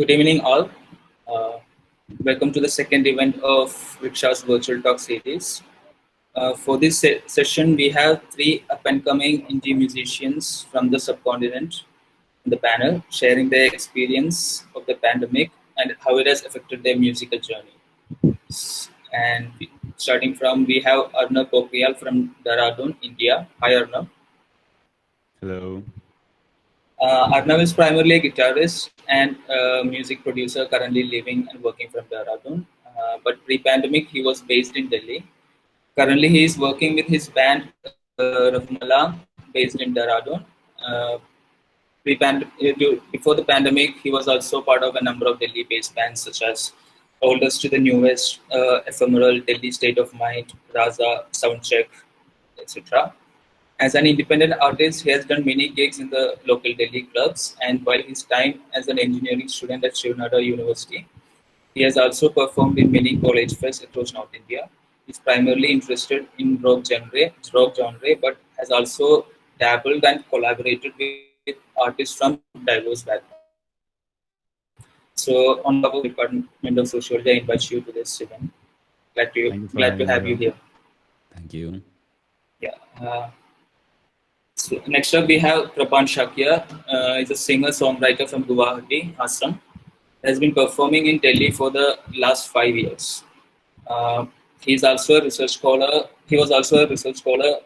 Good evening, all. Uh, Welcome to the second event of Riksha's Virtual Talk series. For this session, we have three up and coming indie musicians from the subcontinent in the panel, sharing their experience of the pandemic and how it has affected their musical journey. And starting from, we have Arnav Pokhriyal from Dehradun, India. Hi, Arnav. Hello. Arnav is primarily a guitarist and music producer currently living and working from Dehradun. But pre-pandemic, he was based in Delhi. Currently, he is working with his band Rahmala, based in Dehradun. Uh, Before the pandemic, he was also part of a number of Delhi-based bands such as Oldest to the Newest, Ephemeral, Delhi State of Mind, Raza, Soundcheck, etc. As an independent artist, he has done many gigs in the local Delhi clubs, and while his time as an engineering student at Shivnada University, he has also performed in many college fests across North India. He's primarily interested in rock genre, but has also dabbled and collaborated with artists from diverse backgrounds. So, on behalf of Department of Sociology, I invite you to this event. Thank you for Glad to having me have you here. here. Thank you. Yeah. So next up, we have Prapan Shakya. He's a singer-songwriter from Guwahati, Assam. Has been performing in Delhi for the last 5 years. Uh, he's also a research scholar. He was also a research scholar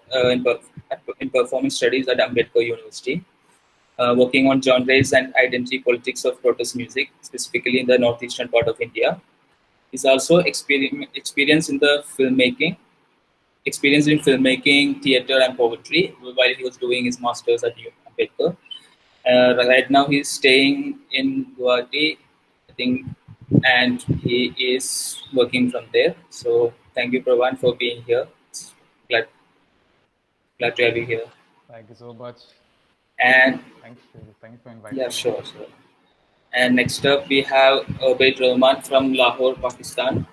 in performance studies at Ambedkar University, working on genres and identity politics of protest music, specifically in the northeastern part of India. He's also experience in filmmaking, theater, and poetry while he was doing his masters at Ambedkar. Right now, he's staying in Guwahati, I think, and he is working from there. So, thank you, Pravan, for being here. Glad, glad to have you here. Thank you so much. And Thank you. Thanks for yeah, inviting me. sure. And next up, we have Obaid Rahman from Lahore, Pakistan.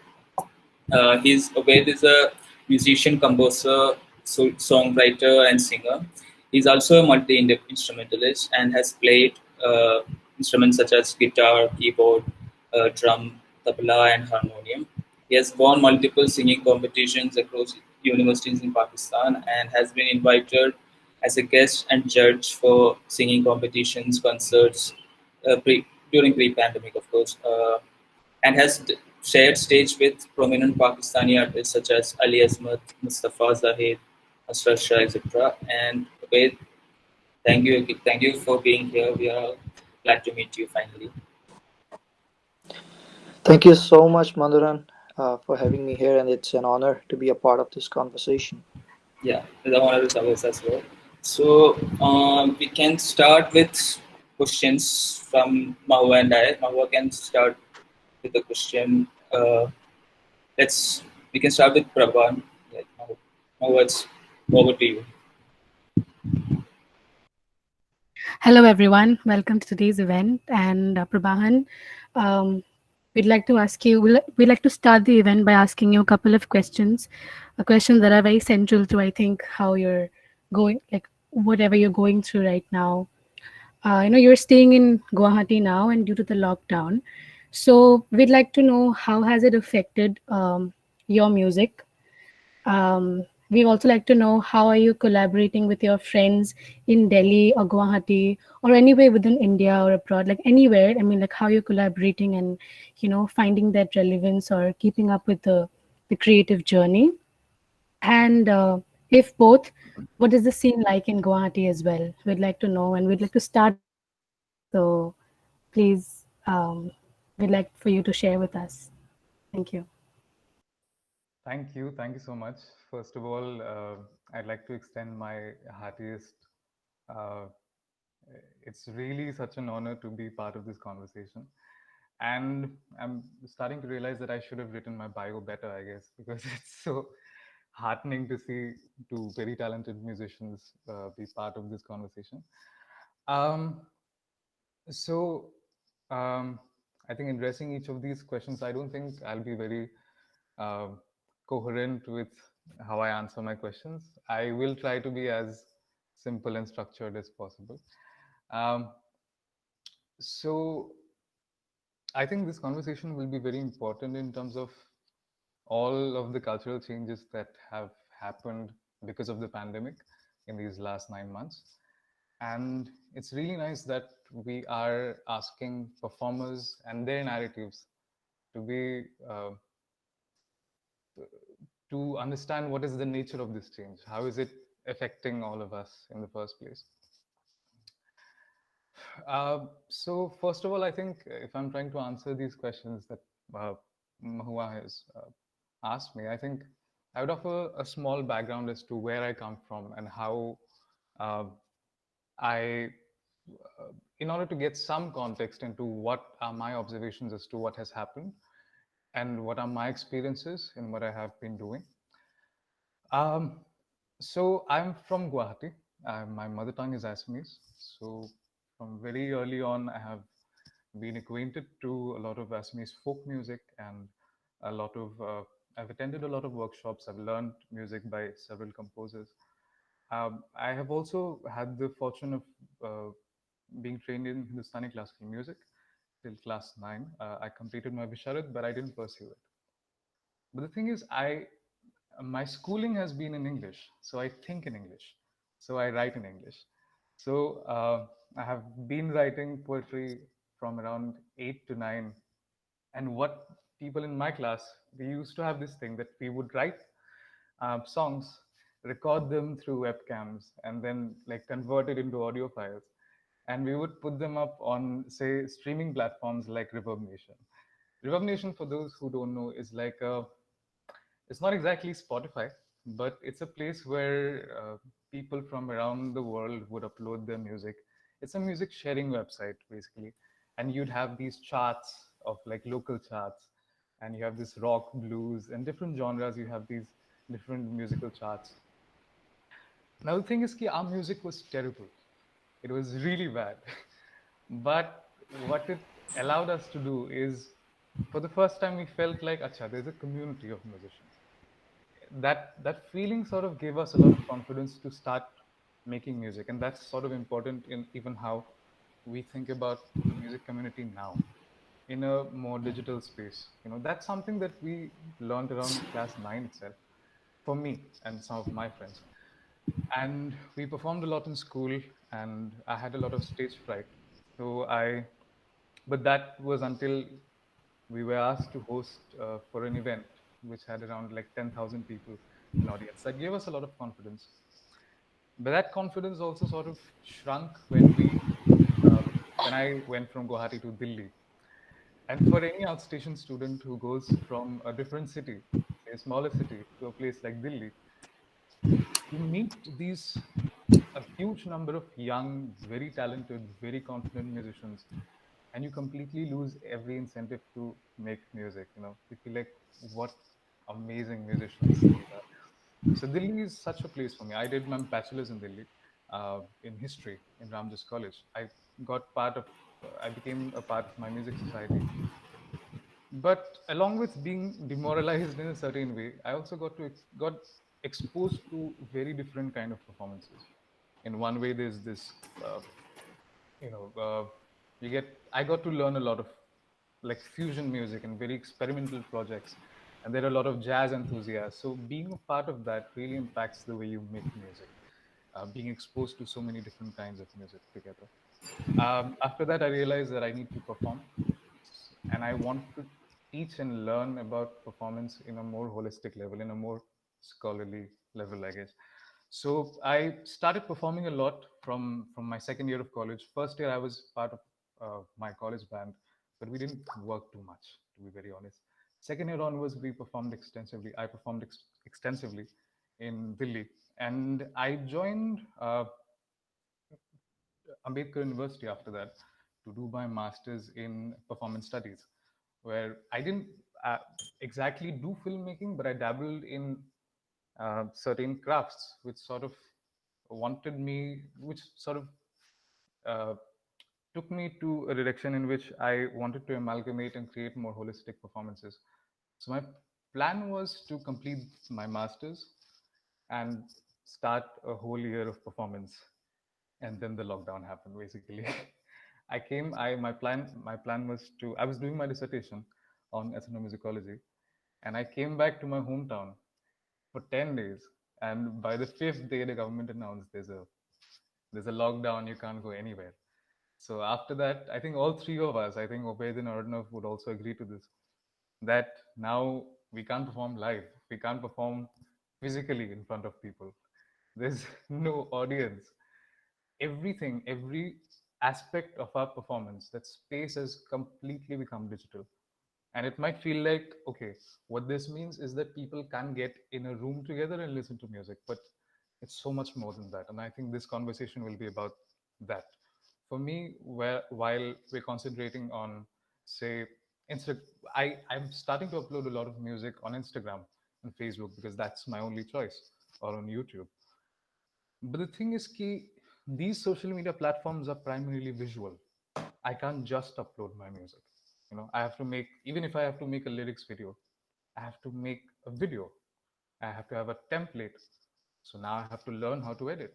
Obaid is a musician, composer, songwriter, and singer. He's also a multi-instrumentalist and has played instruments such as guitar, keyboard, drum, tabla, and harmonium. He has won multiple singing competitions across universities in Pakistan and has been invited as a guest and judge for singing competitions, concerts, during pre-pandemic, of course. And has shared stage with prominent Pakistani artists such as Ali Azmat, Mustafa Zahid, Ashraf Shah, etc. And Abed, thank you for being here. We are glad to meet you finally. Thank you so much, Madhuran, for having me here, and it's an honor to be a part of this conversation. Yeah, the honor is ours as well. So we can start with questions from Mahua and I. Mahua can start with the question. Let's we can start with Prabhan. Like, Mahua, it's over to you. Hello, everyone. Welcome to today's event. And Prabhahan, um, we'd like to start the event by asking you a couple of questions, questions that are very central to, I think, how you're going, like whatever you're going through right now. You're staying in Guwahati now, and due to the lockdown, so we'd like to know how has it affected your music. We'd also like to know how are you collaborating with your friends in Delhi or Guwahati or anywhere within India or abroad, like anywhere. I mean, like how you're collaborating and finding that relevance or keeping up with the creative journey. And if both, what is the scene like in Guwahati as well? We'd like to know, and we'd like to start with Guwahati. So please, we'd like for you to share with us. Thank you. Thank you. Thank you so much. First of all, I'd like to extend my heartiest. Uh, it's really such an honor to be part of this conversation. And I'm starting to realize that I should have written my bio better, I guess, because it's so heartening to see two very talented musicians be part of this conversation. Um, So, um, I think in addressing each of these questions, I don't think I'll be very uh, coherent with how I answer my questions. I will try to be as simple and structured as possible. Um, so, I think this conversation will be very important in terms of all of the cultural changes that have happened because of the pandemic in these last 9 months. And it's really nice that we are asking performers and their narratives to be to understand what is the nature of this change. How is it affecting all of us in the first place? So first of all, I think if I'm trying to answer these questions that uh, Mahua has asked me, I think I would offer a small background as to where I come from and how uh, I, in order to get some context into what are my observations as to what has happened and what are my experiences in what I have been doing. Um, so I'm from Guwahati. My mother tongue is Assamese. So from very early on, I have been acquainted to a lot of Assamese folk music and a lot of. I've attended a lot of workshops. I've learned music by several composers. I have also had the fortune of being trained in Hindustani classical music till class 9. I completed my Visharad, but I didn't pursue it. But the thing is, my schooling has been in English, so I think in English, so I write in English. So I have been writing poetry from around 8 to 9, and what people in my class, we used to have this thing that we would write songs, record them through webcams, and then like convert it into audio files, and we would put them up on say streaming platforms like Reverb Nation. Reverb Nation, for those who don't know, is like a, it's not exactly Spotify, but it's a place where people from around the world would upload their music. It's a music sharing website basically, and you'd have these charts of like local charts, and you have this rock, blues, and different genres. You have these different musical charts. Now the thing is, ki our music was terrible. It was really bad, but what it allowed us to do is, for the first time, we felt like, acha, there's a community of musicians. That feeling sort of gave us a lot of confidence to start making music, and that's sort of important in even how we think about the music community now in a more digital space. That's something that we learned around class 9 itself, for me and some of my friends. And we performed a lot in school, and I had a lot of stage fright. So I But that was until we were asked to host for an event which had around like 10,000 people in audience. That gave us a lot of confidence. But that confidence also sort of shrunk uh, when I went from Guwahati to Delhi. And for any outstation student who goes from a different city, say a smaller city, to a place like Delhi, you meet these a huge number of young, very talented, very confident musicians, and you completely lose every incentive to make music. You feel like, what amazing musicians these are. So Delhi is such a place for me. I did my bachelor's in Delhi, in history in Ramjas College. I became a part of my music society. But along with being demoralized in a certain way, I also got exposed to very different kind of performances. In one way, there's this, you know, you get I got to learn a lot of like fusion music and very experimental projects, and there are a lot of jazz enthusiasts. So being a part of that really impacts the way you make music. Being exposed to so many different kinds of music together. After that, I realized that I need to perform, and I want to teach and learn about performance in a more holistic level, in a more scholarly level, I guess. So I started performing a lot from my second year of college. First year, I was part of my college band, but we didn't work too much, to be very honest. Second year onwards, we performed extensively. I performed extensively in Delhi, and I joined Ambedkar University after that to do my master's in performance studies, where I didn't uh, exactly do filmmaking, but I dabbled in certain crafts, which sort of uh, took me to a direction in which I wanted to amalgamate and create more holistic performances. So my plan was to complete my master's and start a whole year of performance, and then the lockdown happened basically. I came. I my plan was to. I was doing my dissertation on ethnomusicology, and I came back to my hometown for 10 days. And by the fifth day, the government announced there's a lockdown. You can't go anywhere. So after that, I think all three of us, I think Obaid and Arnav would also agree to this, that now we can't perform live. We can't perform physically in front of people. There's no audience. Everything, every aspect of our performance, that space has completely become digital. And it might feel like, okay, what this means is that people can get in a room together and listen to music, but it's so much more than that. And I think this conversation will be about that. For me, while we're concentrating on, say, Insta, I'm starting to upload a lot of music on Instagram and Facebook because that's my only choice, or on YouTube. But the thing is, these social media platforms are primarily visual. I can't just upload my music. I have to make, even if I have to make a lyrics video, I have to make a video. I have to have a template. So now I have to learn how to edit.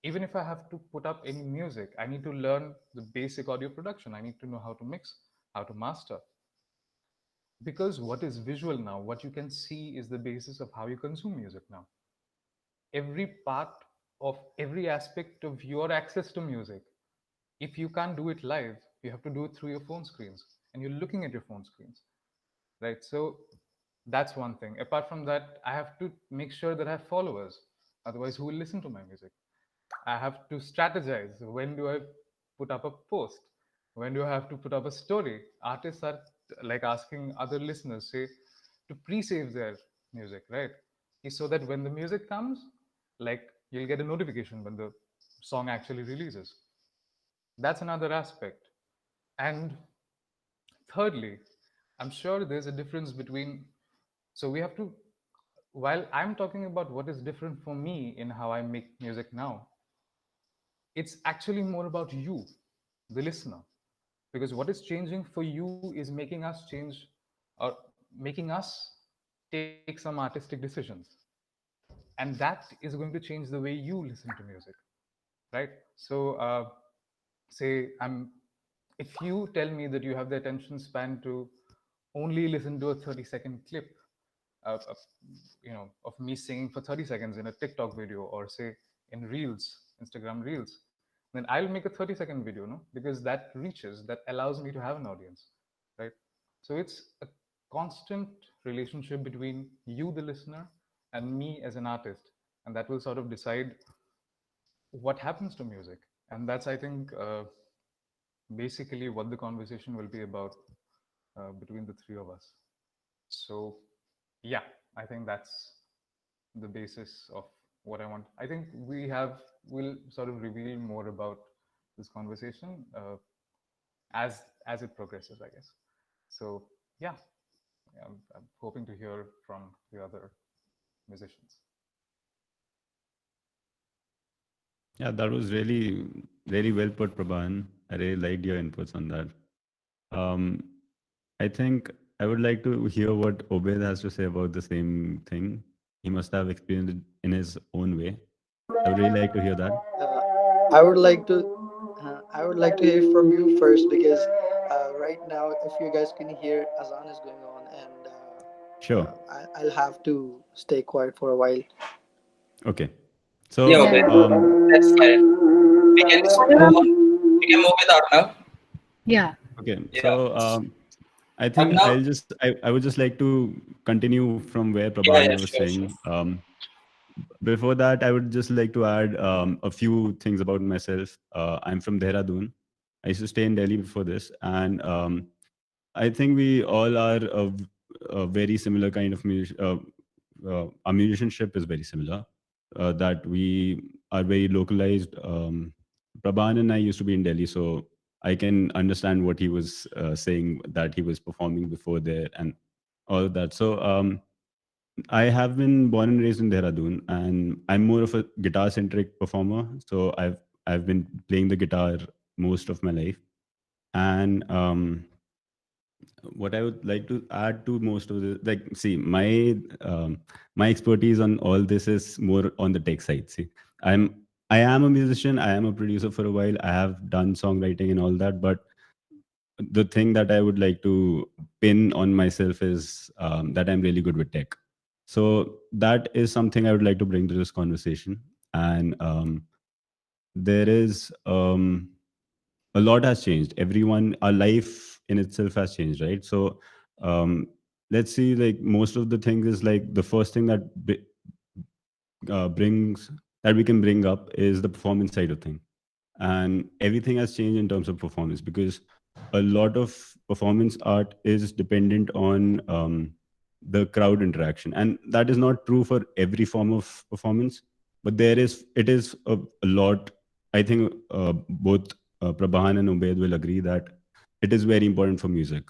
Even if I have to put up any music, I need to learn the basic audio production. I need to know how to mix, how to master. Because what is visual now, what you can see is the basis of how you consume music now. Every part of every aspect of your access to music, if you can't do it live, you have to do it through your phone screens, and you're looking at your phone screens, right? So that's one thing. Apart from that, I have to make sure that I have followers. Otherwise, who will listen to my music? I have to strategize. When do I put up a post? When do I have to put up a story? Artists are like asking other listeners, say, to pre-save their music, right? So that when the music comes, like, you'll get a notification when the song actually releases. That's another aspect. And thirdly, I'm sure there's a difference between, so we have to, while I'm talking about what is different for me in how I make music now, it's actually more about you, the listener. Because what is changing for you is making us change, or making us take some artistic decisions. And that is going to change the way you listen to music, right? So, say if you tell me that you have the attention span to only listen to a 30-second clip of, of me singing for 30 seconds in a TikTok video, or say in Reels, Instagram Reels, then I'll make a 30-second video, no? Because that reaches, that allows me to have an audience, right? So it's a constant relationship between you, the listener, and me as an artist, and that will sort of decide what happens to music. And that's, I think, basically what the conversation will be about between the three of us. So, yeah, I think that's the basis of what I want. I think we'll sort of reveal more about this conversation as it progresses, I guess. So, yeah, I'm hoping to hear from the other musicians. Yeah, that was really, really well put, Prabhan. I really liked your inputs on that. Um, I think I would like to hear what Obed has to say about the same thing. He must have experienced it in his own way. I would really like to hear that. I would like to hear from you first because right now, if you guys can hear, Azan is going on, and Sure. I'll have to stay quiet for a while. Okay. Yeah, So, Yeah. okay. That's fine. We can just move on. We can move with Arnav. Yeah. okay. Yeah. I think Arnav. I would just like to continue from where Yeah, Prabhan yeah, was sure, sure. saying. Before that, I would just like to add a few things about myself. I'm from Dehradun. I used to stay in Delhi before this, and I think we all are a very similar kind of music. Our musicianship is very similar. That we are very localized. Prabhan and I used to be in Delhi, so I can understand what he was saying, that he was performing before there and all of that. So I have been born and raised in Dehradun, and I'm more of a guitar-centric performer. So I've been playing the guitar most of my life, and what I would like to add to most of the, like, see, my expertise on all this is more on the tech side. See, I'm I am a musician, I am a producer for a while, I have done songwriting and all that, but the thing that I would like to pin on myself is that I'm really good with tech. So that is something I would like to bring to this conversation. And there is a lot has changed. Everyone, our life in itself has changed, right? So um, let's see, like most of the things is like the first thing that brings that we can bring up is the performance side of thing, and everything has changed in terms of performance because a lot of performance art is dependent on the crowd interaction, and that is not true for every form of performance, but it is a lot. I think both Prabhan and Ubaid will agree that it is very important for music.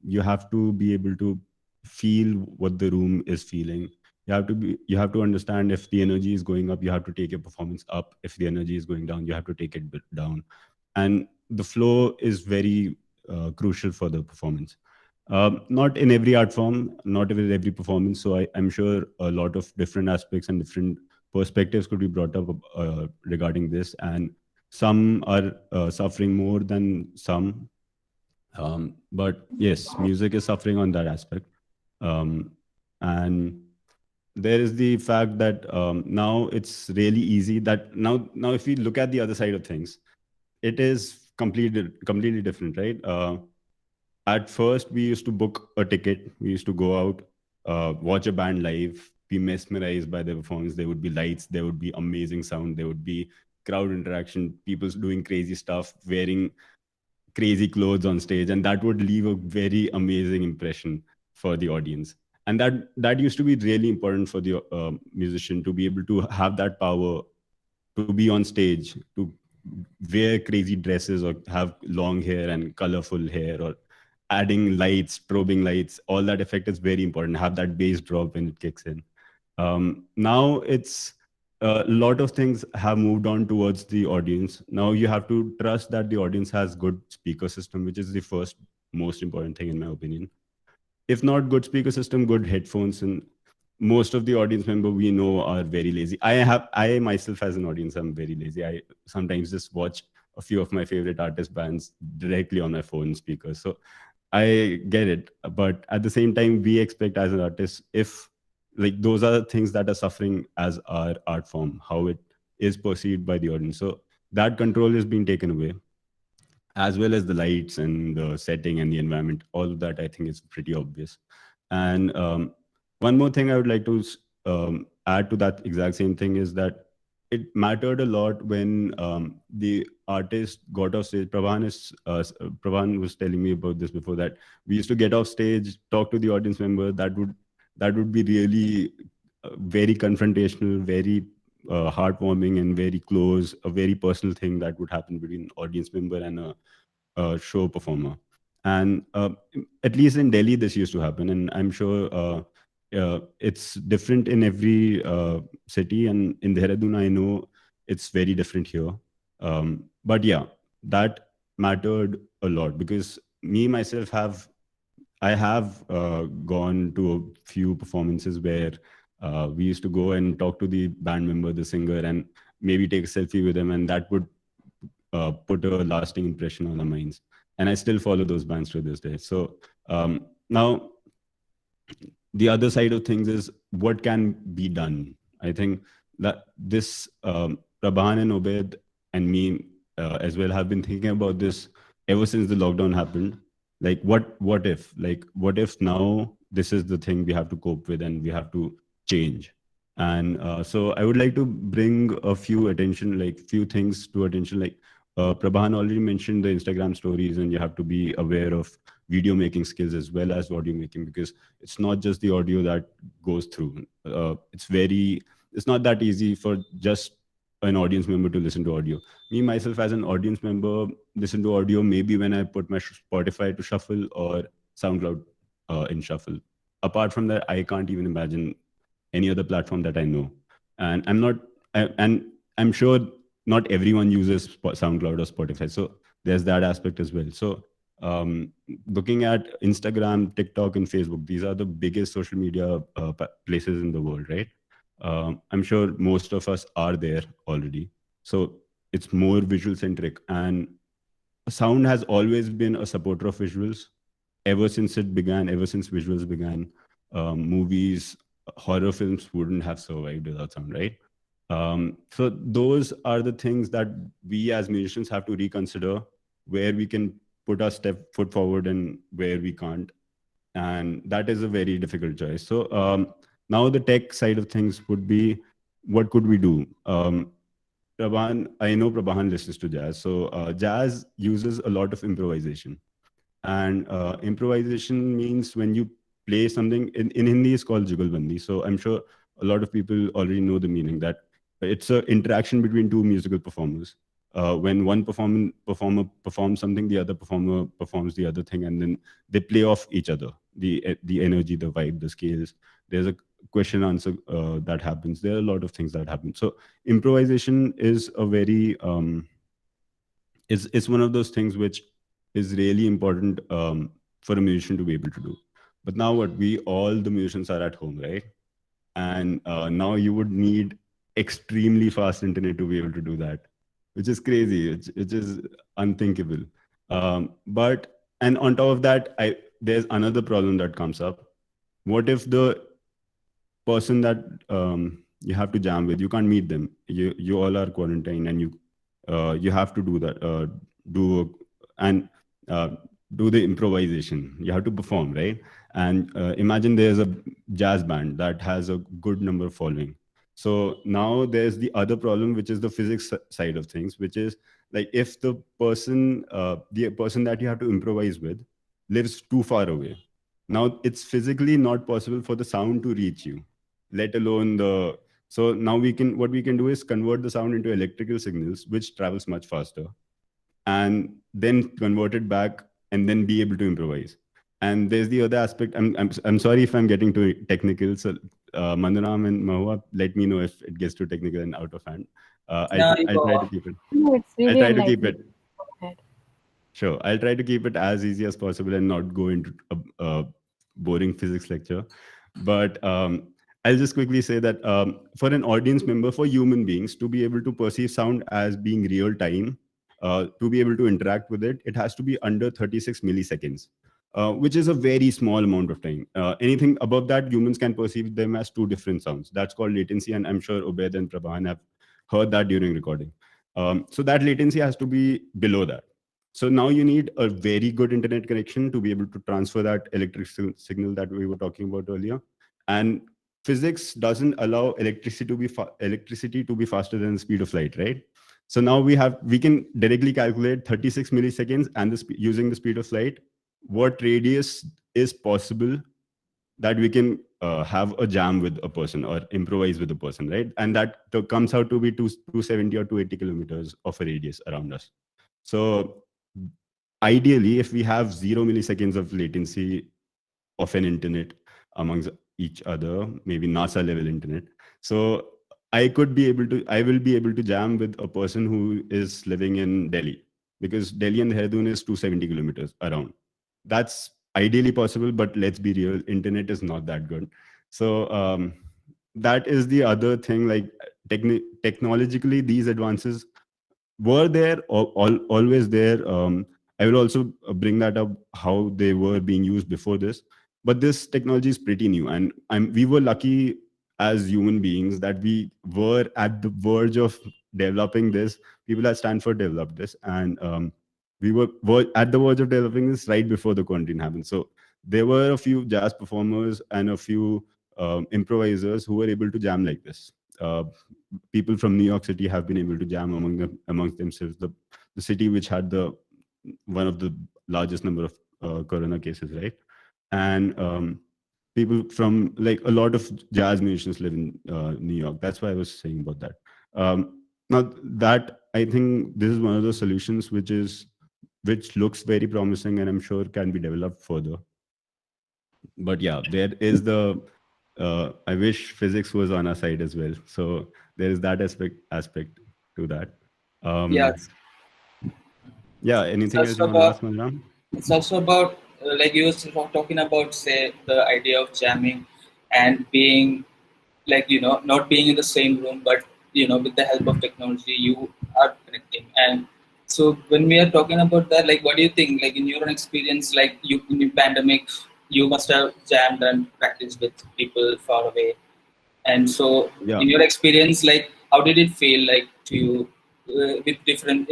You have to be able to feel what the room is feeling. You have to understand, if the energy is going up, you have to take your performance up. If the energy is going down, you have to take it down. And the flow is very crucial for the performance. Not in every art form, not with every performance. So I'm sure a lot of different aspects and different perspectives could be brought up regarding this, and some are suffering more than some. But yes, music is suffering on that aspect. um, and there is the fact that now it's really easy that now if we look at the other side of things, it is completely different, right? At first we used to book a ticket, we used to go out, watch a band live, be mesmerized by their performance. There would be lights, there would be amazing sound, there would be crowd interaction, people doing crazy stuff, wearing crazy clothes on stage, and that would leave a very amazing impression for the audience. And that used to be really important for the musician to be able to have that power to be on stage, to wear crazy dresses or have long hair and colorful hair, or adding lights, strobing lights. All that effect is very important. Have that bass drop when it kicks in. Now it's a lot of things have moved on towards the audience. Now you have to trust that the audience has good speaker system, which is the first most important thing in my opinion. If not good speaker system, good headphones. And most of the audience member we know are very lazy. I myself as an audience, I'm very lazy. I sometimes just watch a few of my favorite artist bands directly on my phone speakers. So I get it, but at the same time, we expect as an artist, if like those are the things that are suffering as our art form, how it is perceived by the audience. So that control is being taken away, as well as the lights and the setting and the environment. All of that, I think, is pretty obvious. And one more thing I would like to add to that exact same thing is that it mattered a lot when the artist got off stage. Prabhan was telling me about this before, that we used to get off stage, talk to the audience member. That would be really very confrontational, very heartwarming, and very close, a very personal thing that would happen between audience member and a show performer. And at least in Delhi, this used to happen, and I'm sure it's different in every city. And in Dehradun, I know it's very different here. But yeah, that mattered a lot because me myself I have gone to a few performances where we used to go and talk to the band member, the singer, and maybe take a selfie with them, and that would put a lasting impression on our minds. And I still follow those bands to this day. So now the other side of things is what can be done. I think that this Prabhan and Obed and me as well have been thinking about this ever since the lockdown happened. Like what if now this is the thing we have to cope with and we have to change. And so I would like to bring a few attention, like few things to attention. Like Prabhan already mentioned the Instagram stories, and you have to be aware of video making skills as well as audio making, because it's not just the audio that goes through. It's not that easy for just an audience member to listen to audio. Me myself as an audience member listen to audio maybe when I put my Spotify to shuffle or SoundCloud in shuffle. Apart from that, I can't even imagine any other platform that I know. And and I'm sure not everyone uses SoundCloud or Spotify. So there's that aspect as well. So looking at Instagram, TikTok, and Facebook, these are the biggest social media places in the world, right? I'm sure most of us are there already. So it's more visual centric, and sound has always been a supporter of visuals ever since it began, ever since visuals began. Movies, horror films wouldn't have survived without sound, right? So those are the things that we as musicians have to reconsider, where we can put our step foot forward and where we can't. And that is a very difficult choice. So now the tech side of things would be, what could we do? Prabhan, I know Prabhan listens to jazz. So jazz uses a lot of improvisation. And improvisation means when you play something, in Hindi is called jugalbandi. So I'm sure a lot of people already know the meaning, that it's an interaction between two musical performers. When one performer performs something, the other performer performs the other thing, and then they play off each other. The energy, the vibe, the scales. There's a question answer that happens. There are a lot of things that happen. So improvisation is a very is one of those things which is really important for a musician to be able to do. But now what, we all the musicians are at home, right? And now you would need extremely fast internet to be able to do that, which is crazy. It is unthinkable. But and on top of that, there's another problem that comes up. What if the person that you have to jam with, you can't meet them, you all are quarantined, and you have to do that, do and uh, do the improvisation, you have to perform, right? And imagine there's a jazz band that has a good number following. So now there's the other problem, which is the physics side of things, which is like, if the person that you have to improvise with lives too far away, now it's physically not possible for the sound to reach you, let alone the so now what we can do is convert the sound into electrical signals, which travels much faster, and then convert it back and then be able to improvise. And there's the other aspect. I'm sorry if I'm getting too technical. So Mandaram and Mahua, let me know if it gets too technical and out of hand. No, you I'll go try to on. keep it. No, it's I'll really try to keep enlightening. it. Go ahead. Sure. I'll try to keep it as easy as possible and not go into a boring physics lecture. But I'll just quickly say that for an audience member, for human beings to be able to perceive sound as being real time, to be able to interact with it, it has to be under 36 milliseconds, which is a very small amount of time. Anything above that, humans can perceive them as two different sounds. That's called latency. And I'm sure Obed and Prabhan have heard that during recording. So that latency has to be below that. So now you need a very good internet connection to be able to transfer that electric signal that we were talking about earlier. And physics doesn't allow electricity to be faster than the speed of light, right? So now we can directly calculate 36 milliseconds and using the speed of light, what radius is possible that we can have a jam with a person or improvise with a person, right? And that comes out to be 270 or 280 kilometers of a radius around us. So ideally, if we have 0 milliseconds of latency of an internet amongst each other, maybe NASA level internet. So I will be able to jam with a person who is living in Delhi, because Delhi and Dehradun is 270 kilometers around. That's ideally possible, but let's be real, internet is not that good. So that is the other thing, like technologically, these advances were there, always there. I will also bring that up, how they were being used before this. But this technology is pretty new, and we were lucky as human beings that we were at the verge of developing this. People at Stanford developed this, and were at the verge of developing this right before the quarantine happened. So there were a few jazz performers and a few improvisers who were able to jam like this. People from New York City have been able to jam amongst themselves. The city which had the one of the largest number of corona cases, right? And people from, like, a lot of jazz musicians live in New York. That's why I was saying about that. Now that, I think this is one of the solutions which looks very promising, and I'm sure can be developed further. But yeah, there is the I wish physics was on our side as well. So there is that aspect to that. Yes. Yeah. It's Anything else you also want to about ask, Manram? it's also about like you were talking about, say, the idea of jamming and being, like, not being in the same room, but with the help of technology, you are connecting. And so when we are talking about that, like, what do you think? Like, in your own experience, like, you in the pandemic, you must have jammed and practiced with people far away. And so, Yeah. in your experience, like, how did it feel like to you, with different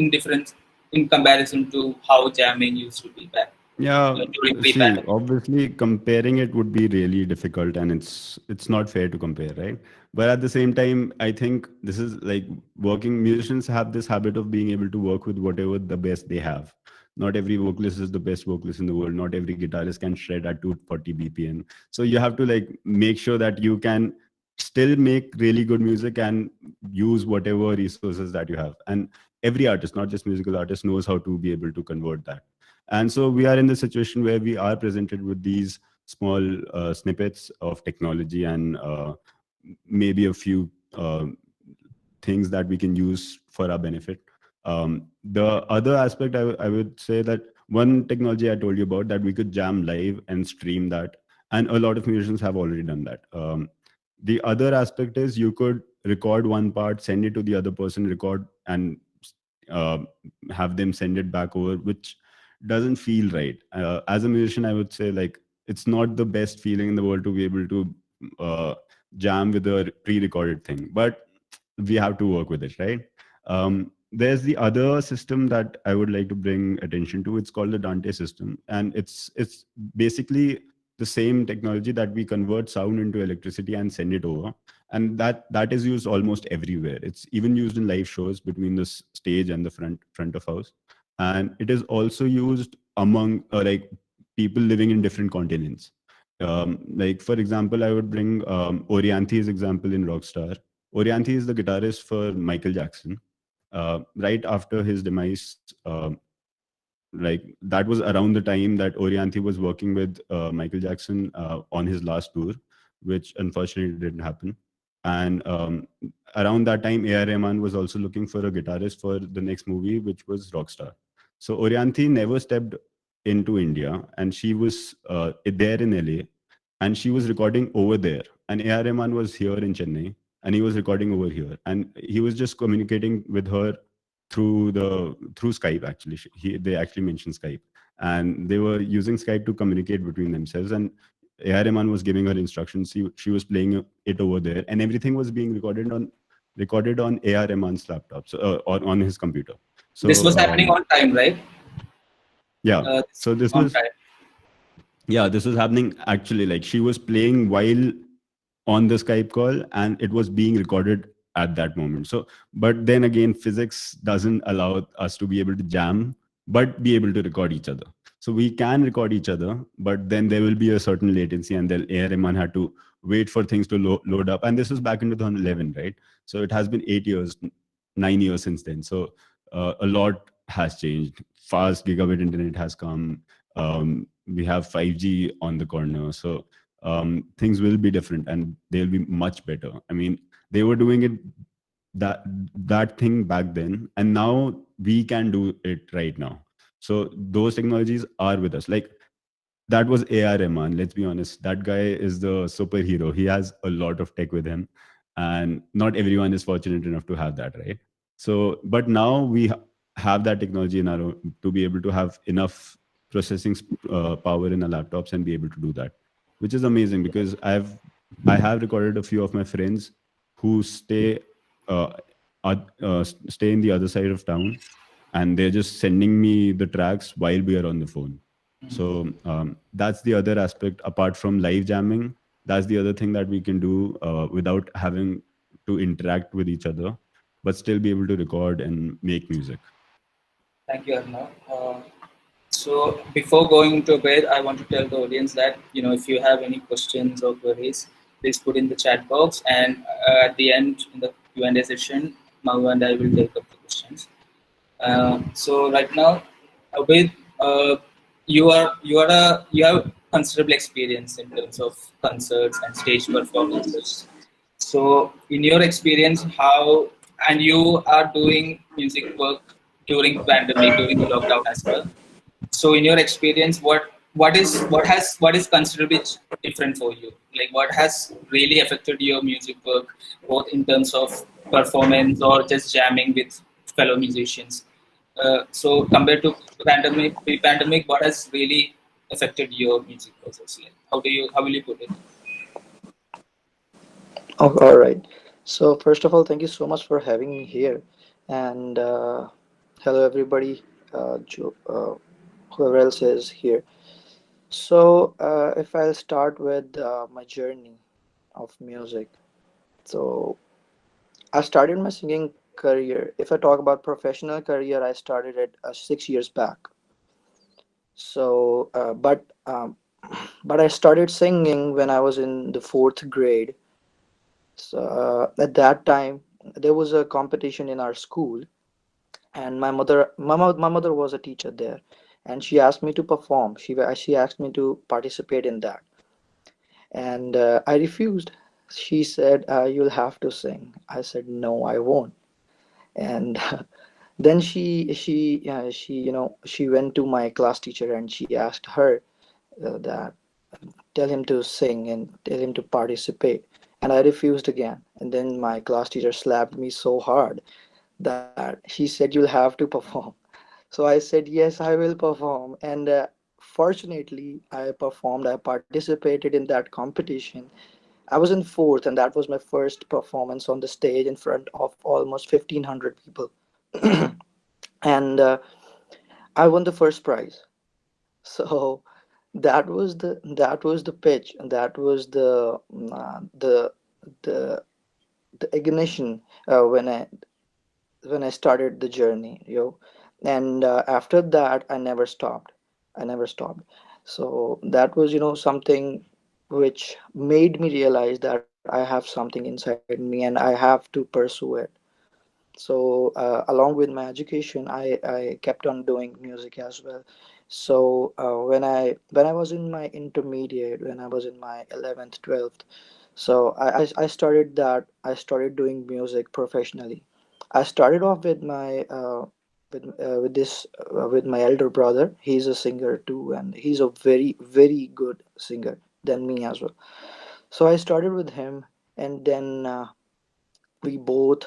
in comparison to how jamming used to be back Yeah, during see, pre-pandemic? obviously comparing it would be really difficult, and it's not fair to compare, right? But at the same time, I think this is like working musicians have this habit of being able to work with whatever the best they have. Not every vocalist is the best vocalist in the world. Not every guitarist can shred at 240 BPM. So you have to like make sure that you can still make really good music and use whatever resources that you have. And every artist, not just musical artist, knows how to be able to convert that. And so we are in the situation where we are presented with these small snippets of technology and maybe a few things that we can use for our benefit. The other aspect, I would say that one technology I told you about, that we could jam live and stream that, and a lot of musicians have already done that. The other aspect is you could record one part, send it to the other person, record, and uh, have them send it back over, which doesn't feel right. As a musician, I would say like it's not the best feeling in the world to be able to uh, jam with a pre-recorded thing, but we have to work with it, right? There's the other system that I would like to bring attention to. It's called the Dante system, and it's basically the same technology that we convert sound into electricity and send it over, and that is used almost everywhere. It's even used in live shows between the stage and the front of house, and it is also used among like people living in different continents. Like for example, I would bring Orianthi's example in Rockstar. Orianthi is the guitarist for Michael Jackson. Right after his demise, like that was around the time that Orianthi was working with Michael Jackson on his last tour, which unfortunately didn't happen. And around that time, A.R. Rahman was also looking for a guitarist for the next movie, which was Rockstar. So Orianthi never stepped into India, and she was there in LA, and she was recording over there. And A.R. Rahman was here in Chennai, and he was recording over here, and he was just communicating with her through Skype. Actually, they actually mentioned Skype, and they were using Skype to communicate between themselves. And A.R. Rahman was giving her instructions. She was playing it over there, and everything was being recorded on A.R. Rahman's laptop, so or on his computer. This So was happening on time, right? yeah, This so this on was time. yeah, this was happening actually. Like she was playing while on the Skype call, and it was being recorded at that moment. So, but then again, physics doesn't allow us to be able to jam, but be able to record each other. So we can record each other, but then there will be a certain latency, and then A.R. Rahman had to wait for things to load up. And this was back in 2011, right? So it has been 8 years, 9 years since then. So a lot has changed. Fast gigabit internet has come. We have 5G on the corner. So things will be different, and they'll be much better. I mean, they were doing it that that thing back then, and now we can do it right now. So those technologies are with us. Like that was A.R. Rahman. Let's be honest. That guy is the superhero. He has a lot of tech with him, and not everyone is fortunate enough to have that, right? So, but now we have that technology in our own to be able to have enough processing power in our laptops and be able to do that, which is amazing because I have recorded a few of my friends who uh, stay in the other side of town, and they're just sending me the tracks while we are on the phone. So that's the other aspect apart from live jamming. That's the other thing that we can do without having to interact with each other, but still be able to record and make music. Thank you, Arnav. So before going to bed, I want to tell the audience that if you have any questions or queries, please put in the chat box, and at the end in the Q&A session, Mahu and I will take up the questions. So right now, with you have considerable experience in terms of concerts and stage performances. So in your experience, how and you are doing music work during pandemic, during the lockdown as well. So in your experience, what what is considerably different for you? Like what has really affected your music work, both in terms of performance or just jamming with fellow musicians? So compared to pandemic, pre-pandemic, what has really affected your music process? Like how will you put it? Oh, all right. So first of all, thank you so much for having me here, and hello everybody, whoever else is here. So if I'll start with my journey of music, so I started my singing career. If I talk about professional career, I started it 6 years back. So, but I started singing when I was in the fourth grade. So at that time, there was a competition in our school, and my mother was a teacher there, and she asked me to perform. She asked me to participate in that, and I refused. She said, "You'll have to sing." I said, "No, I won't." And then she she went to my class teacher and she asked her that tell him to sing and tell him to participate, and I refused again. And then my class teacher slapped me so hard that she said, "You'll have to perform." So I said, "Yes, I will perform." And fortunately I performed. I participated in that competition. I was in fourth, and that was my first performance on the stage in front of almost 1,500 people. And I won the first prize. So that was the pitch, and that was the the ignition when I started the journey, and after that I never stopped. I never stopped. So that was something which made me realize that I have something inside me and I have to pursue it. So along with my education, I kept on doing music as well. So when I was in my intermediate, when I was in my 11th 12th, so I started that. I started doing music professionally. I started off with my with my elder brother. He's a singer too, and he's a very very good singer than me as well. So I started with him, and then we both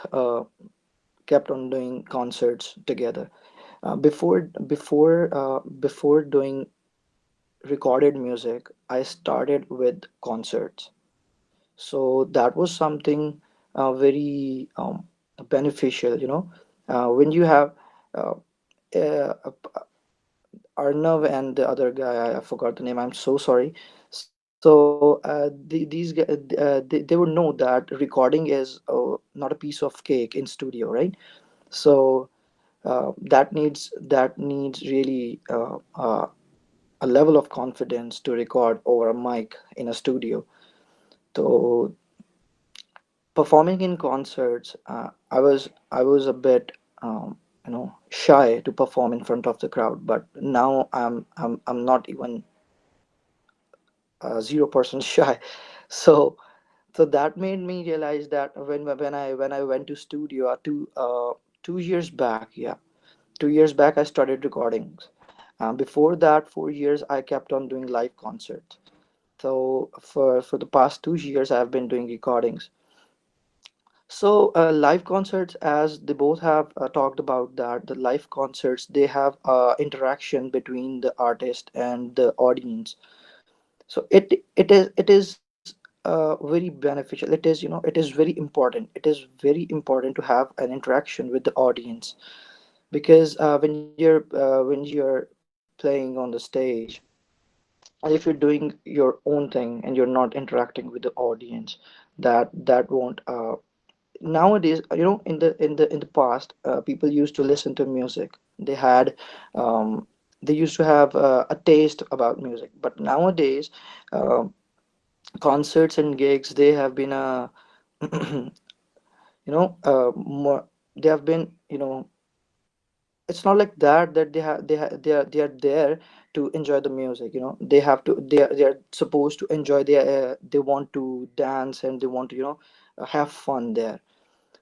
kept on doing concerts together. Before doing recorded music, I started with concerts. So that was something very beneficial. When you have uh, uh, Arnav and the other guy, I forgot the name. I'm so sorry. So these guys, they would know that recording is not a piece of cake in studio, right? So that needs really a level of confidence to record over a mic in a studio. So performing in concerts, I was a bit shy to perform in front of the crowd, but now I'm not even 0% shy. So that made me realize that when I went to studio 2 years back, yeah, 2 years back I started recordings. Before that, 4 years I kept on doing live concerts. So for the past 2 years I've been doing recordings. So live concerts, as they both have talked about, that the live concerts, they have interaction between the artist and the audience. So it is very beneficial. It is very important. It is very important to have an interaction with the audience, because when you're playing on the stage, and if you're doing your own thing and you're not interacting with the audience, that won't nowadays, in the past, people used to listen to music. Um, they used to have a taste about music, but nowadays, um concerts and gigs, they have been more, they have been, it's not like that they are there to enjoy the music. They are supposed to enjoy. They want to dance, and they want to have fun there.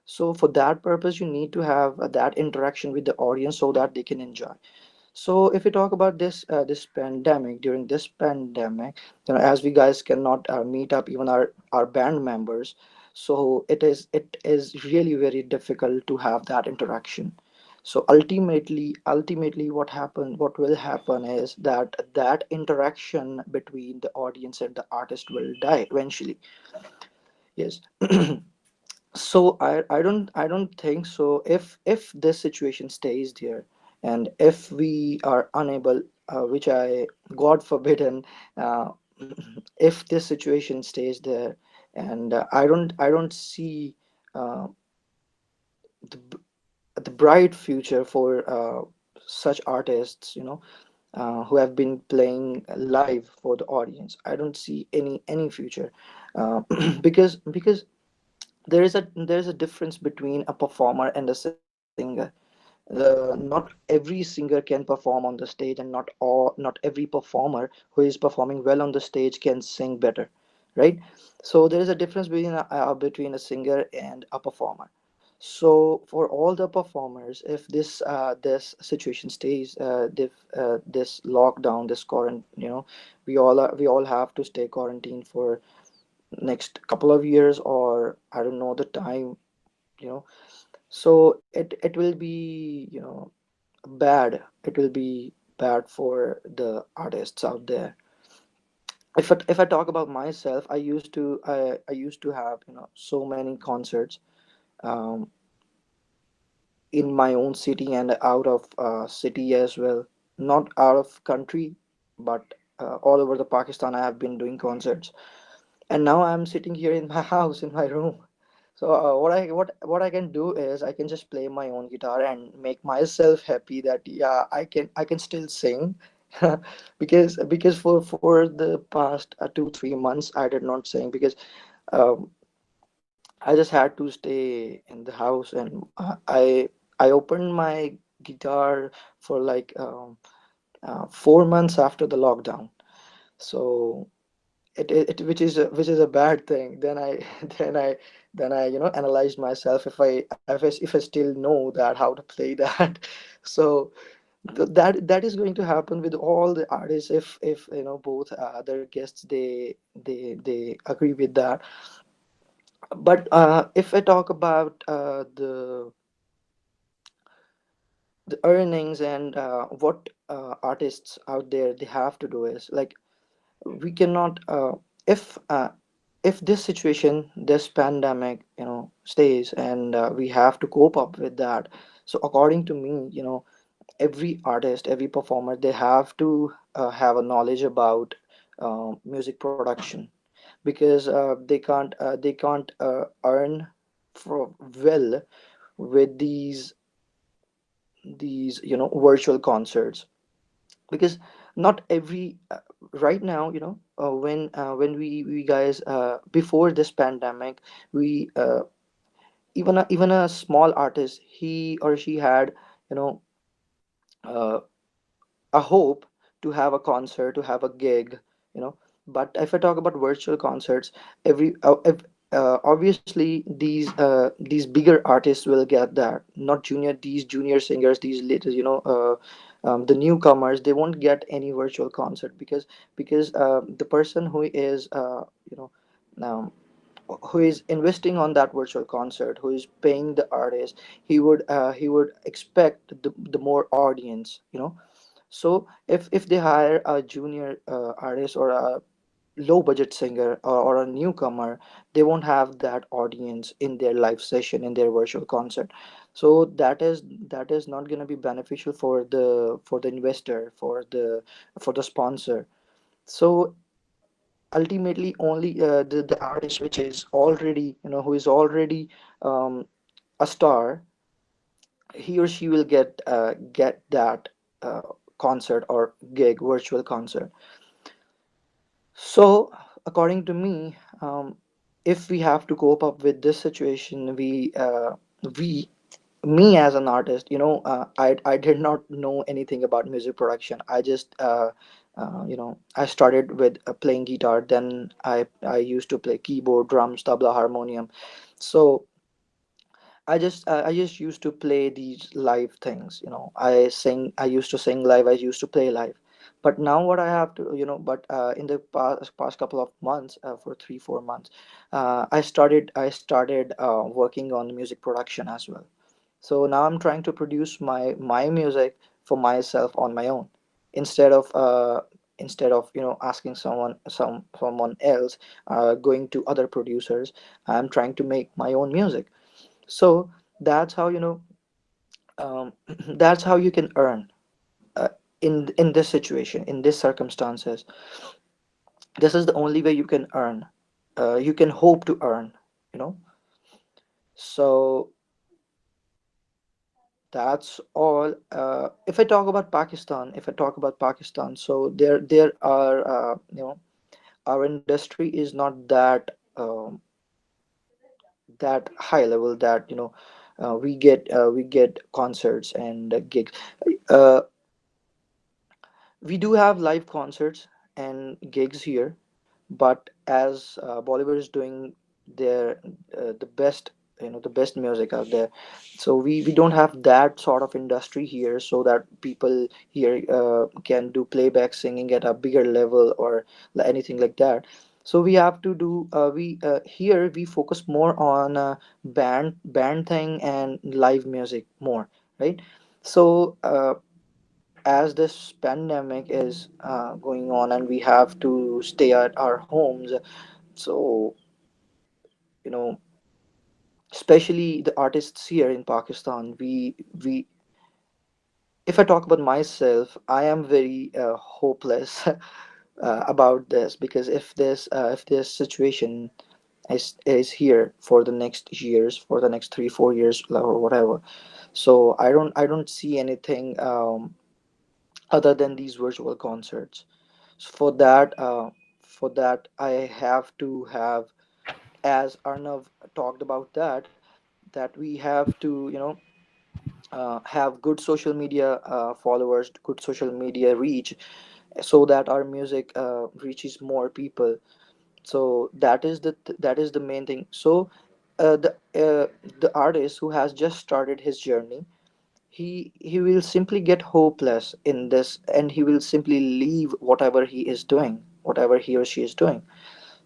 So for that purpose, you need to have that interaction with the audience so that they can enjoy. So if we talk about this pandemic, during this pandemic, as we guys cannot meet up, even our band members, so it is really very difficult to have that interaction. So ultimately what will happen is that that interaction between the audience and the artist will die eventually. Yes. So I don't think so. If this situation stays there, and if we are unable, which I, God forbidden, uh, if this situation stays there, and I don't see uh, the the bright future for such artists, who have been playing live for the audience. I don't see any future, because there's a difference between a performer and a singer. Not every singer can perform on the stage, and not every performer who is performing well on the stage can sing better, right? So there is a difference between a singer and a performer. So for all the performers, if this situation stays, this lockdown, this quarantine, we all have to stay quarantined for next couple of years, or I don't know the time, you know so it will be, bad. It will be bad for the artists out there. If I talk about myself, I used to have, so many concerts, um, in my own city and out of city as well, not out of country, but all over the Pakistan I have been doing concerts. And now I'm sitting here in my house, in my room. So what I can do is I can just play my own guitar and make myself happy that, yeah, I can still sing. Because for the past 2-3 months I did not sing, because um, I just had to stay in the house, and I opened my guitar for like 4 months after the lockdown. So which is a bad thing. Then I then I then I analyzed myself, if I still know that how to play that. So that is going to happen with all the artists, if both other guests, they agree with that. But if I talk about the earnings, and what artists out there they have to do is like, we cannot, if this situation, this pandemic, stays, and we have to cope up with that. So according to me, every artist, every performer, they have to have a knowledge about music production, because they can't earn for well with these virtual concerts. Because not every right now, when we guys, before this pandemic, we even a small artist, he or she had, you know uh, a hope to have a concert, to have a gig, you know. But if I talk about virtual concerts, obviously these bigger artists will get that. Not these junior singers, these little, the newcomers, they won't get any virtual concert, because the person who is, um, who is investing on that virtual concert, who is paying the artist, he would expect the more audience, so if they hire a junior artist, or a low budget singer, or a newcomer, they won't have that audience in their live session, in their virtual concert. So that is not going to be beneficial for the investor, for the sponsor. So ultimately, only the artist which is already, who is already um, a star, he or she will get that uh, concert or gig, virtual concert. So according to me, if we have to cope up with this situation, we me as an artist, I did not know anything about music production. I just I started with playing guitar, then I used to play keyboard, drums, tabla, harmonium. So I just used to play these live things, I used to sing live, I used to play live. But now what I have to, but in the past couple of months, for 3 4 months, I started working on music production as well. So now I'm trying to produce my music for myself on my own, instead of asking someone else, going to other producers. I'm trying to make my own music. So that's how, that's how you can earn, uh, in this situation, in this circumstances. This is the only way you can earn, you can hope to earn, you know so that's all. If I talk about Pakistan, so there are, our industry is not that high level, that we get concerts and gigs. uh, we do have live concerts and gigs here, but as Bollywood is doing their the best, the best music out there, so we don't have that sort of industry here, so that people here can do playback singing at a bigger level, or anything like that. So we have to do, we here we focus more on band thing and live music more, right? So as this pandemic is going on, and we have to stay at our homes, so you know especially the artists here in Pakistan, we if I talk about myself, I am very hopeless about this, because if this situation is here for the next years, for the next 3 4 years or whatever, so I don't see anything other than these virtual concerts. So for that I have to have, as Arnav talked about, that we have to, have good social media followers, good social media reach, so that our music reaches more people. So that is the main thing. So the artist who has just started his journey, he will simply get hopeless in this, and he will simply leave whatever he is doing, whatever he or she is doing.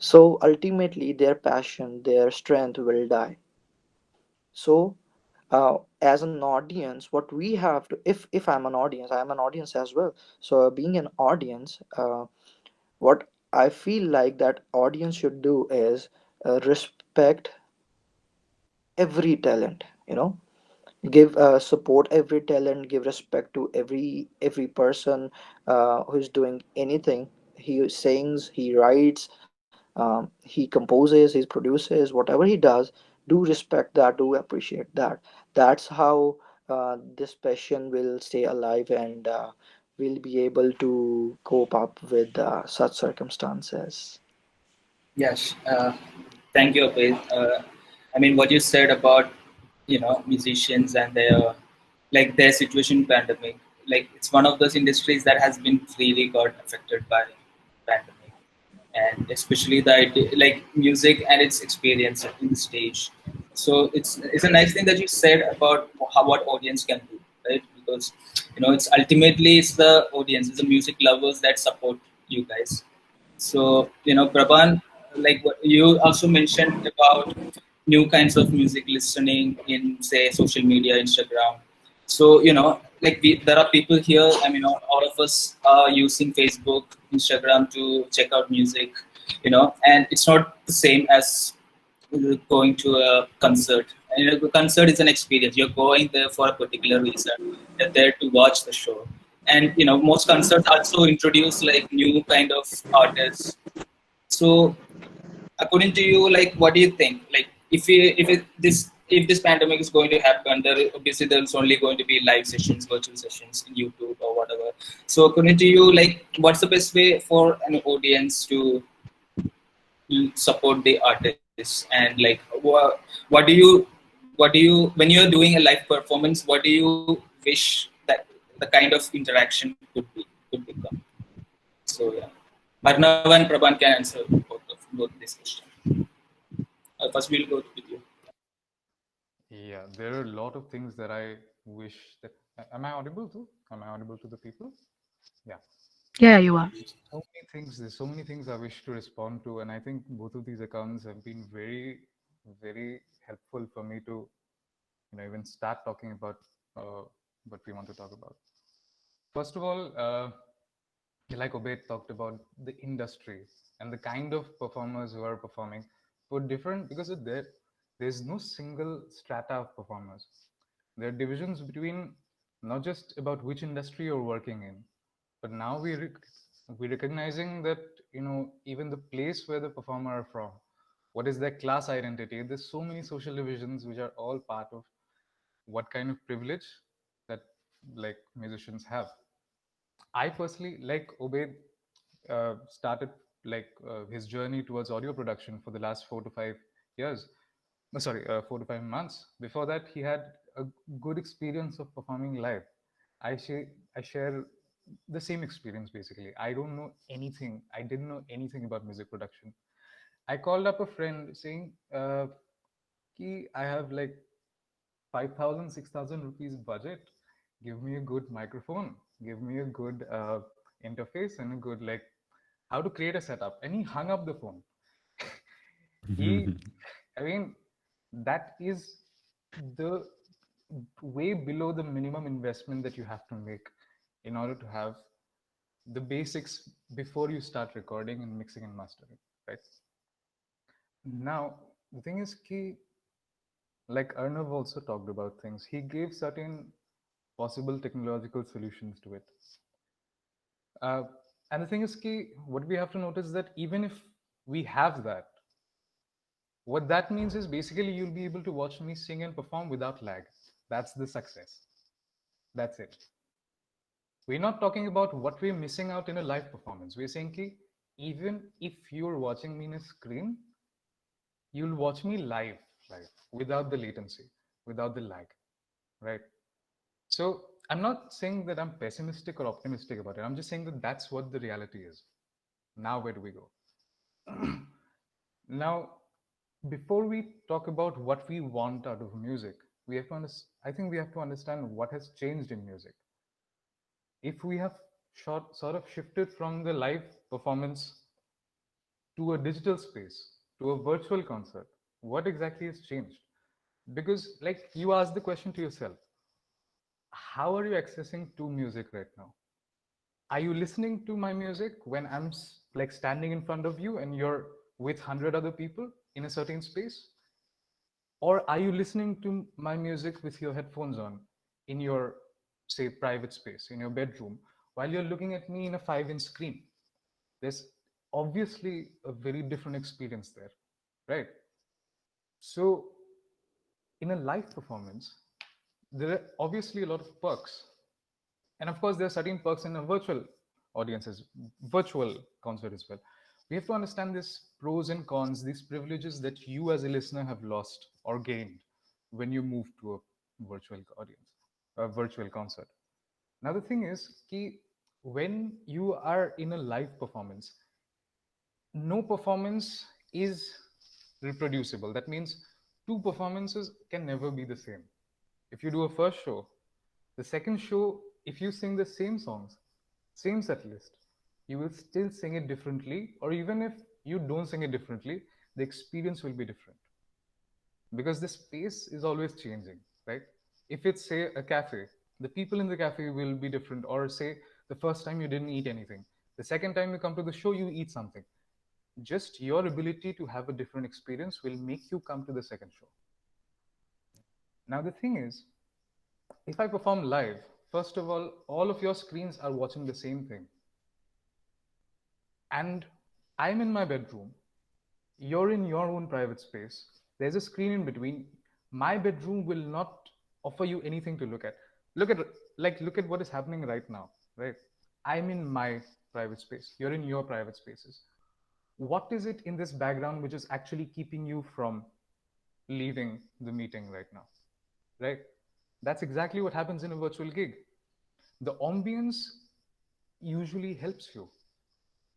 So ultimately their passion, their strength will die. So as an audience, what we have to, if I'm an audience, I am an audience as well. So being an audience, what I feel like that audience should do is respect every talent, give support every talent, give respect to every person who's doing anything. He sings, he writes, he composes, he produces, whatever he does. Do respect that, do appreciate that. That's how this passion will stay alive, and will be able to cope up with such circumstances. Yes, thank you, Abhay. I mean, what you said about musicians and their situation in pandemic, like it's one of those industries that has been really got affected by pandemic, and especially the idea, like music and its experience in the stage. So it's a nice thing that you said about how what audience can do, right? Because it's ultimately it's the audience, it's the music lovers that support you guys. So, Prabhan, like what you also mentioned about new kinds of music listening in, say, social media, Instagram. So, there are people here, I mean, all of us are using Facebook, Instagram to check out music, and it's not the same as going to a concert. And, a concert is an experience. You're going there for a particular reason. You're there to watch the show. And most concerts also introduce like new kind of artists. So according to you, like what do you think? Like if this pandemic is going to happen, obviously there's only going to be live sessions, virtual sessions in YouTube or whatever. So according to you, like what's the best way for an audience to support the artists, and like what do you when you're doing a live performance, what do you wish that the kind of interaction could become? So yeah, Arnav and Prabhan can answer both this question. First we'll go with you. Yeah, there are a lot of things that I wish that. Am I audible too? Am I audible to the people? Yeah. Yeah, you are. So many things. There's so many things I wish to respond to, and I think both of these accounts have been very, very helpful for me to, even start talking about uh, what we want to talk about. First of all, like Obed talked about the industry and the kind of performers who are performing for different, because there's no single strata of performers. There are divisions between, not just about which industry you're working in, but now we're recognizing that, even the place where the performer are from, what is their class identity. There's so many social divisions which are all part of what kind of privilege that, like, musicians have. I personally, like Obed, started, like, his journey towards audio production for the last 4 to 5 years. No, sorry, 4 to 5 months. Before that, he had a good experience of performing live. I share the same experience basically. I don't know anything. I didn't know anything about music production. I called up a friend saying, "Ki I have like 5,000, 6,000 rupees budget. Give me a good microphone. Give me a good interface and a good, like, how to create a setup." And he hung up the phone. he, I mean, that is the way below the minimum investment that you have to make in order to have the basics before you start recording and mixing and mastering, right? Now, the thing is, like Arnav also talked about things. He gave certain possible technological solutions to it. Uh, and the thing is, what we have to notice is that even if we have that, what that means is basically you'll be able to watch me sing and perform without lag. That's the success. That's it. We're not talking about what we're missing out in a live performance. We're saying, even if you're watching me in a screen, you'll watch me live, without the latency, without the lag, right? So I'm not saying that I'm pessimistic or optimistic about it. I'm just saying that that's what the reality is. Now, where do we go? Now, before we talk about what we want out of music, I think we have to understand what has changed in music. If we have sort of shifted from the live performance to a digital space, to a virtual concert, what exactly has changed? Because, like, you ask the question to yourself, how are you accessing to music right now? Are you listening to my music when I'm like standing in front of you and you're with 100 other people in a certain space? Or are you listening to my music with your headphones on in your, say, private space, in your bedroom, while you're looking at me in a 5-inch screen? There's obviously a very different experience there, right? So, in a live performance, there are obviously a lot of perks. And of course, there are certain perks in a virtual audiences, virtual concert as well. We have to understand this pros and cons, these privileges that you as a listener have lost or gained when you move to a virtual audience, a virtual concert. Now, the thing is, when you are in a live performance, no performance is reproducible. That means two performances can never be the same. If you do a first show, the second show, if you sing the same songs, same set list, you will still sing it differently, or even if you don't sing it differently, the experience will be different because the space is always changing, right? If it's, say, a cafe, the people in the cafe will be different, or say the first time you didn't eat anything, the second time you come to the show, you eat something. Just your ability to have a different experience will make you come to the second show. Now, the thing is, if I perform live, first of all of your screens are watching the same thing. And I'm in my bedroom, you're in your own private space, there's a screen in between. My bedroom will not offer you anything to look at. Look at look at what is happening right now, right? I'm in my private space, you're in your private spaces. What is it in this background which is actually keeping you from leaving the meeting right now, right? That's exactly what happens in a virtual gig. The ambience usually helps you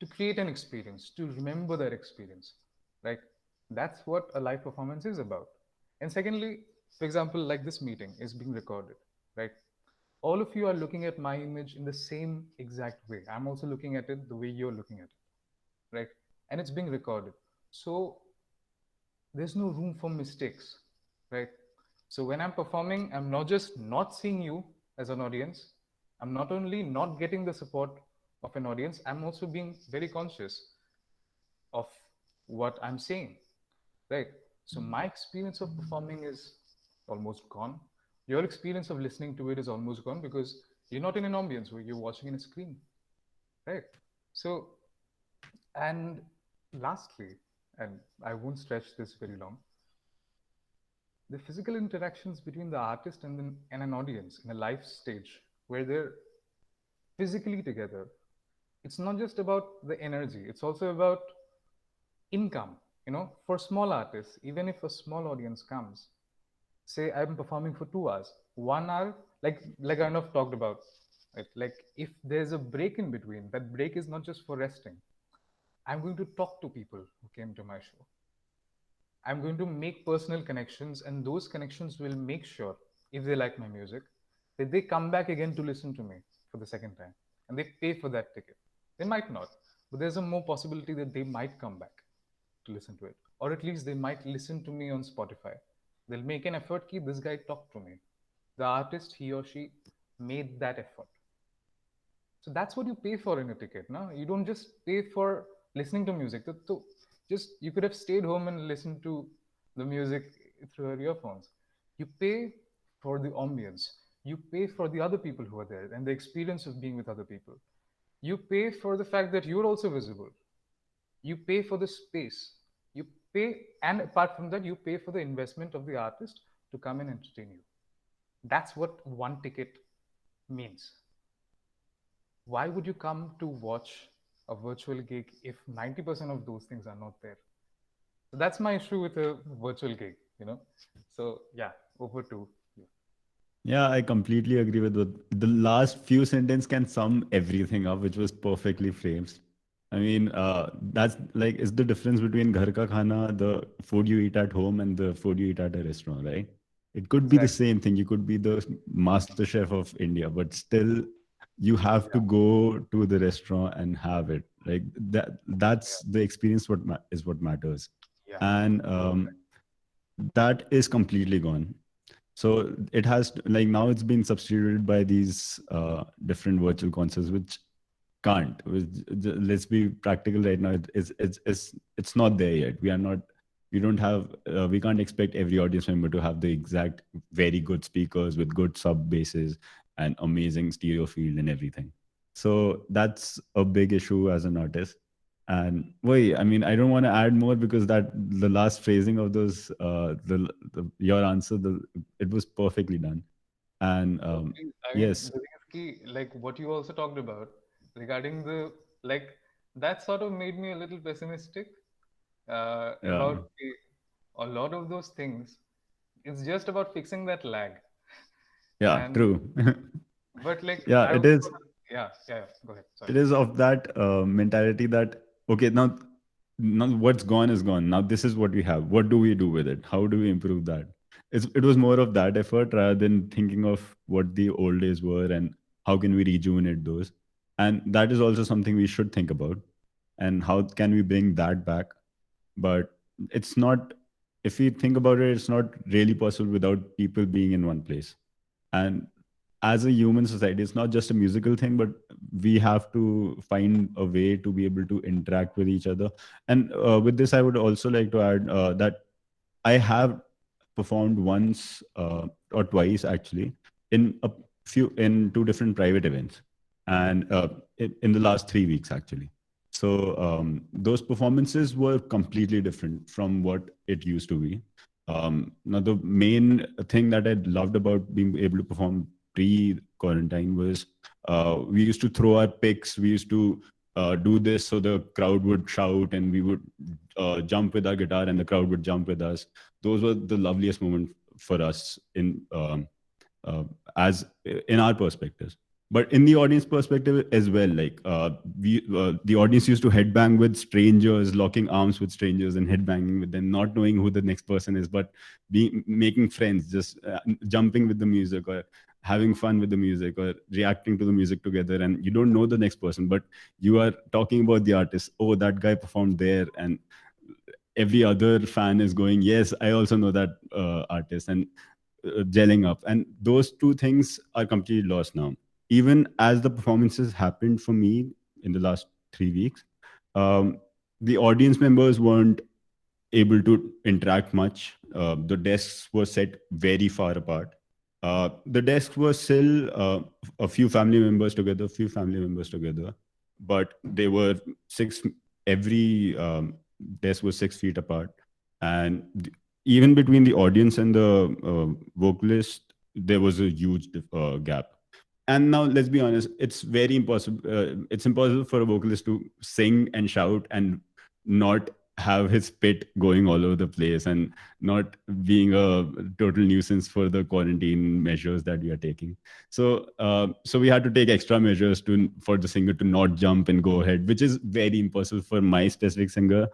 to create an experience, to remember that experience, right? That's what a live performance is about. And secondly, For example, like this meeting is being recorded, right? All of you are looking at my image in the same exact way. I'm also looking at it the way you're looking at it, right? And it's being recorded. So there's no room for mistakes, right? So when I'm performing, I'm not just not seeing you as an audience, I'm not only not getting the support of an audience, I'm also being very conscious of what I'm saying, right? So my experience of performing is almost gone. Your experience of listening to it is almost gone because you're not in an ambience where you're watching in a screen, right? So, and lastly, and I won't stretch this very long, the physical interactions between the artist and an audience in a live stage where they're physically together, it's not just about the energy, it's also about income. For small artists, even if a small audience comes, say I'm performing for 2 hours, 1 hour, like I have talked about, right? Like if there's a break in between, that break is not just for resting. I'm going to talk to people who came to my show. I'm going to make personal connections, and those connections will make sure, if they like my music, that they come back again to listen to me for the second time, and they pay for that ticket. They might not, but there's a more possibility that they might come back to listen to it, or at least they might listen to me on Spotify. They'll make an effort. Keep this guy talk to me. The artist, he or she, made that effort. So that's what you pay for in a ticket. No, you don't just pay for listening to music. So just you could have stayed home and listened to the music through your earphones. You pay for the ambience. You pay for the other people who are there and the experience of being with other people. You pay for the fact that you're also visible. You pay for the space. You pay, and apart from that, you pay for the investment of the artist to come and entertain you. That's what one ticket means. Why would you come to watch a virtual gig if 90% of those things are not there? So that's my issue with a virtual gig. So yeah, over to you. Yeah, I completely agree with what the last few sentence can sum everything up, which was perfectly framed. I mean, that's like is the difference between ghar ka khana, the food you eat at home, and the food you eat at a restaurant, right? It could be the Exactly. same thing. You could be the master chef of India, but still, you have to Yeah, go to the restaurant and have it. Like that. yeah, That's the experience. Is what matters, yeah. and Perfect. that is completely gone. So it has like now it's been substituted by these different virtual concerts, which can't. Let's be practical right now. It's not there yet. We are not. We don't have. We can't expect every audience member to have the exact very good speakers with good sub basses and amazing stereo field and everything. So that's a big issue as an artist. And wait, I mean, I don't want to add more because that the last phrasing of those, your answer, it was perfectly done. And No, please. I mean, yes, the thing is key, like what you also talked about regarding the like that sort of made me a little pessimistic yeah, about a lot of those things. It's just about fixing that lag. yeah, And true. but like Yeah, I it also is. yeah, yeah, yeah. Go ahead. Sorry. It is of that mentality that okay, now what's gone is gone. Now this is what we have. What do we do with it? How do we improve that? It was more of that effort rather than thinking of what the old days were and how can we rejuvenate those. And that is also something we should think about. And how can we bring that back? But it's not. If we think about it, it's not really possible without people being in one place. And as a human society, it's not just a musical thing, but we have to find a way to be able to interact with each other. And with this, I would also like to add that I have performed once or twice actually in a in two different private events, and in the last 3 weeks actually. So those performances were completely different from what it used to be. Now the main thing that I loved about being able to perform pre-quarantine was we used to throw our picks. We used to do this so the crowd would shout, and we would jump with our guitar, and the crowd would jump with us. Those were the loveliest moments for us in uh, as in our perspectives. but in the audience perspective as well, like the audience used to headbang with strangers, locking arms with strangers and headbanging with them, not knowing who the next person is, but making friends, just jumping with the music, or having fun with the music, or reacting to the music together. And you don't know the next person, but you are talking about the artist. Oh, that guy performed there, and every other fan is going, yes, I also know that artist, and gelling up. And those two things are completely lost now. Even as the performances happened for me in the last 3 weeks, um, the audience members weren't able to interact much. The desks were set very far apart. The desks were still a few family members together, but they were six. Every desk was 6 feet apart, and even between the audience and the vocalist, there was a huge gap. And now let's be honest, it's very impossible. It's impossible for a vocalist to sing and shout and not have his spit going all over the place, and not being a total nuisance for the quarantine measures that we are taking. So we had to take extra measures to for the singer to not jump and go ahead, which is very impossible for my specific singer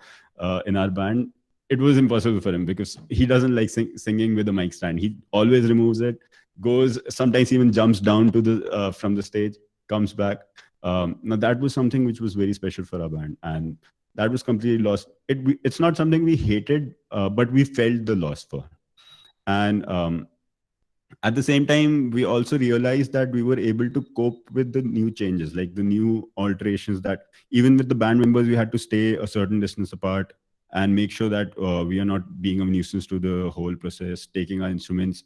in our band. It was impossible for him because he doesn't like singing with a mic stand. He always removes it, goes, sometimes even jumps down to the from the stage, comes back. Now that was something which was very special for our band, and that was completely lost. It's not something we hated, but we felt the loss for. And at the same time, we also realized that we were able to cope with the new changes, like the new alterations, that even with the band members, we had to stay a certain distance apart and make sure that we are not being a nuisance to the whole process, taking our instruments,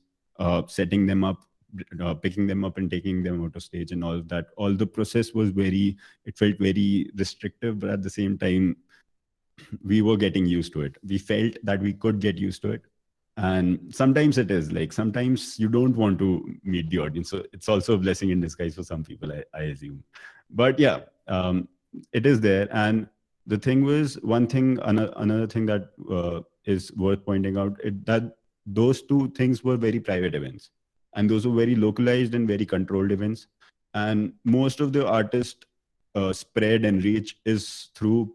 setting them up, picking them up and taking them out of stage, and all of that. All the process was very, it felt very restrictive, but at the same time, we were getting used to it. We felt that we could get used to it. And sometimes it is like, sometimes you don't want to meet the audience. So it's also a blessing in disguise for some people, I assume. But yeah, it is there. And the thing was, one thing, another thing that is worth pointing out, that those two things were very private events. And those were very localized and very controlled events. And most of the artist spread and reach is through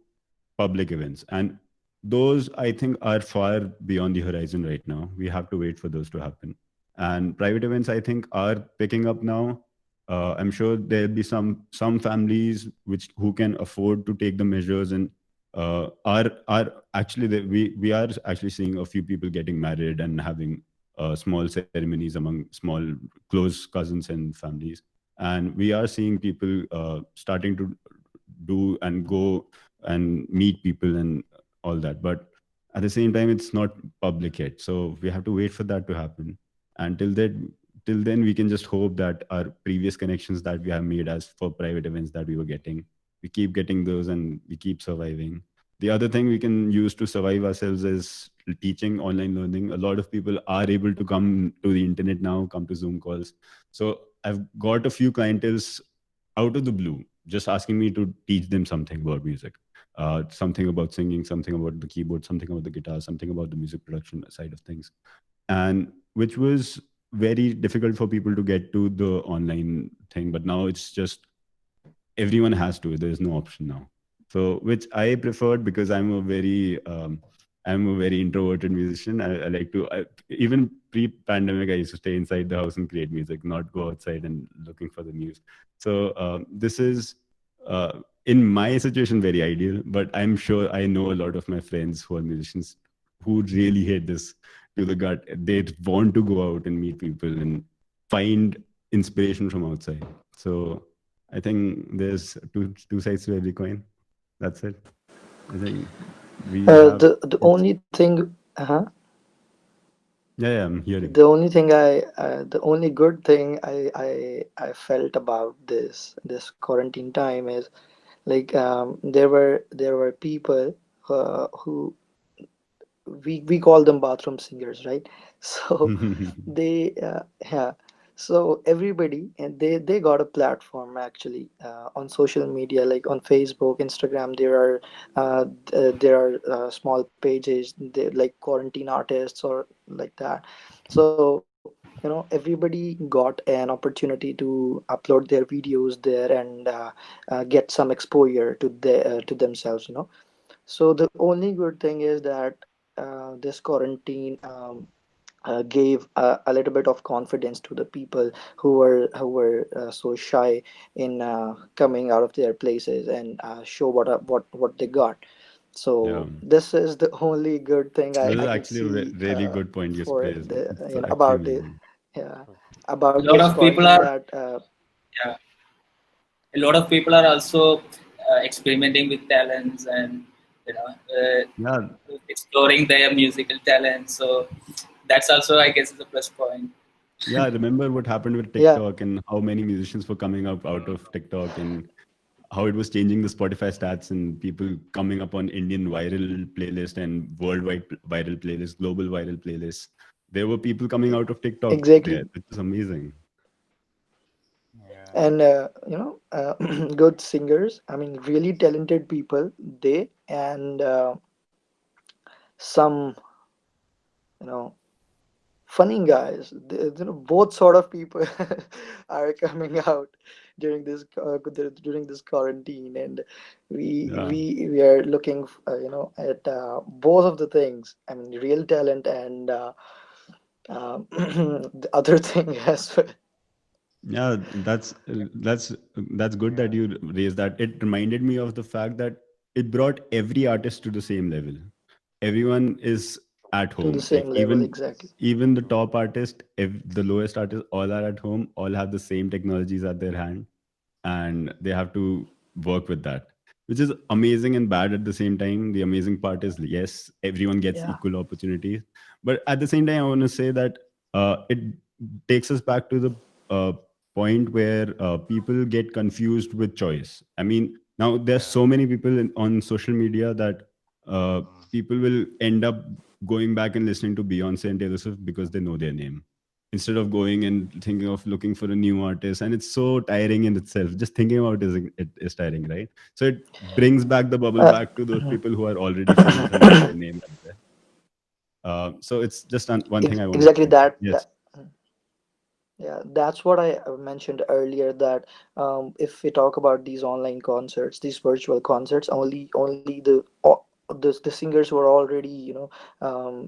public events, and those, I think, are far beyond the horizon right now. We have to wait for those to happen. And private events, I think, are picking up now. I'm sure there'll be some families which who can afford to take the measures, and are actually we are actually seeing a few people getting married and having small ceremonies among small close cousins and families. And we are seeing people starting to do and go and meet people and all that. But at the same time, it's not public yet, so we have to wait for that to happen. And till then, we can just hope that our previous connections that we have made as for private events that we were getting, we keep getting those and we keep surviving. The other thing we can use to survive ourselves is teaching, online learning. A lot of people are able to come to the internet now, come to Zoom calls. So I've got a few clientels out of the blue just asking me to teach them something about music, something about singing, something about the keyboard, something about the guitar, something about the music production side of things. And which was very difficult for people to get to the online thing. But now it's just everyone has to. There's no option now. So which I preferred, because I'm a very introverted musician. I like to even pre-pandemic I used to stay inside the house and create music, not go outside and looking for the news. So this is in my situation very ideal. But I'm sure I know a lot of my friends who are musicians who really hate this to the gut. They want to go out and meet people and find inspiration from outside. So I think there's two sides to every coin. That's it. I think we have The it's only thing, yeah, I'm hearing. the only good thing I felt about this quarantine time is, like, there were people who we call them bathroom singers, right? So they yeah, so everybody, and they got a platform actually on social media, like on Facebook, Instagram. There are small pages, like quarantine artists or like that. So everybody got an opportunity to upload their videos there and get some exposure to themselves. So the only good thing is that this quarantine gave a little bit of confidence to the people who were so shy in coming out of their places and show what they got. Yeah. So this is the only good thing This is I could actually a see really good point you for raised. the It's actually about it. amazing. Yeah, Okay. A about lot this of people quarantine are, that yeah, a lot of people are also experimenting with talents and you know Yeah, exploring their musical talents. So that's also, I guess, is a plus point. yeah. I remember what happened with yeah, TikTok and how many musicians were coming up out of TikTok and how it was changing the Spotify stats and people coming up on Indian viral playlist and worldwide viral playlist, global viral playlists. There were people coming out of TikTok there, exactly. which is amazing. Yeah. And good singers, I mean really talented people, they and some you know funny guys, both sort of people are coming out during this quarantine, and we Yeah. we we are looking at both of the things. I mean real talent and the other thing as well. Yeah, that's good that Yeah. you raised that. It reminded me of the fact that it brought every artist to the same level. Everyone is at To the home. same Like level, exactly. even the True. top artist, if the lowest artist, all are at home, all have the same technologies at their hand, and they have to work with that, which is amazing and bad at the same time. The amazing part is yes, everyone gets Yeah, equal opportunities, but at the same time, I want to say that it takes us back to the uh, point where people get confused with choice. I mean, now there's Yeah. so many people on social media that uh, Mm. people will end up going back and listening to Beyonce and Taylor Swift because they know their name instead of going and thinking of looking for a new artist. And it's so tiring in itself. Just thinking about it is tiring, right? So it brings back the bubble uh, back to those people who are already famous and got their name out there. So it's just one thing I wanted exactly to say. that. Yes. Yeah, that's what I mentioned earlier, that if we talk about these online concerts, these virtual concerts, only the singers who are already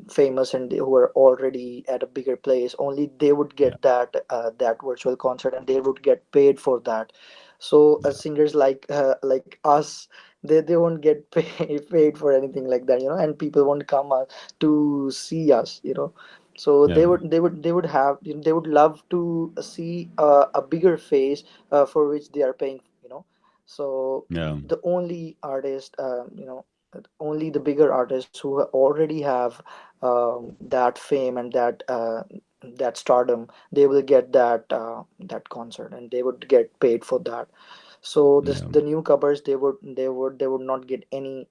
famous and who are already at a bigger place, only they would Yeah. get that virtual concert and they would get paid for that. So Yeah. singers like us, they won't get paid for anything like that, and people won't come to see us. So Yeah. they would have, they would love to see a bigger face for which they are paying. So Yeah. the only artist, only the bigger artists who already have that fame and that stardom, they will get that concert and they would get paid for that. So this Yeah. the newcomers, they would not get anything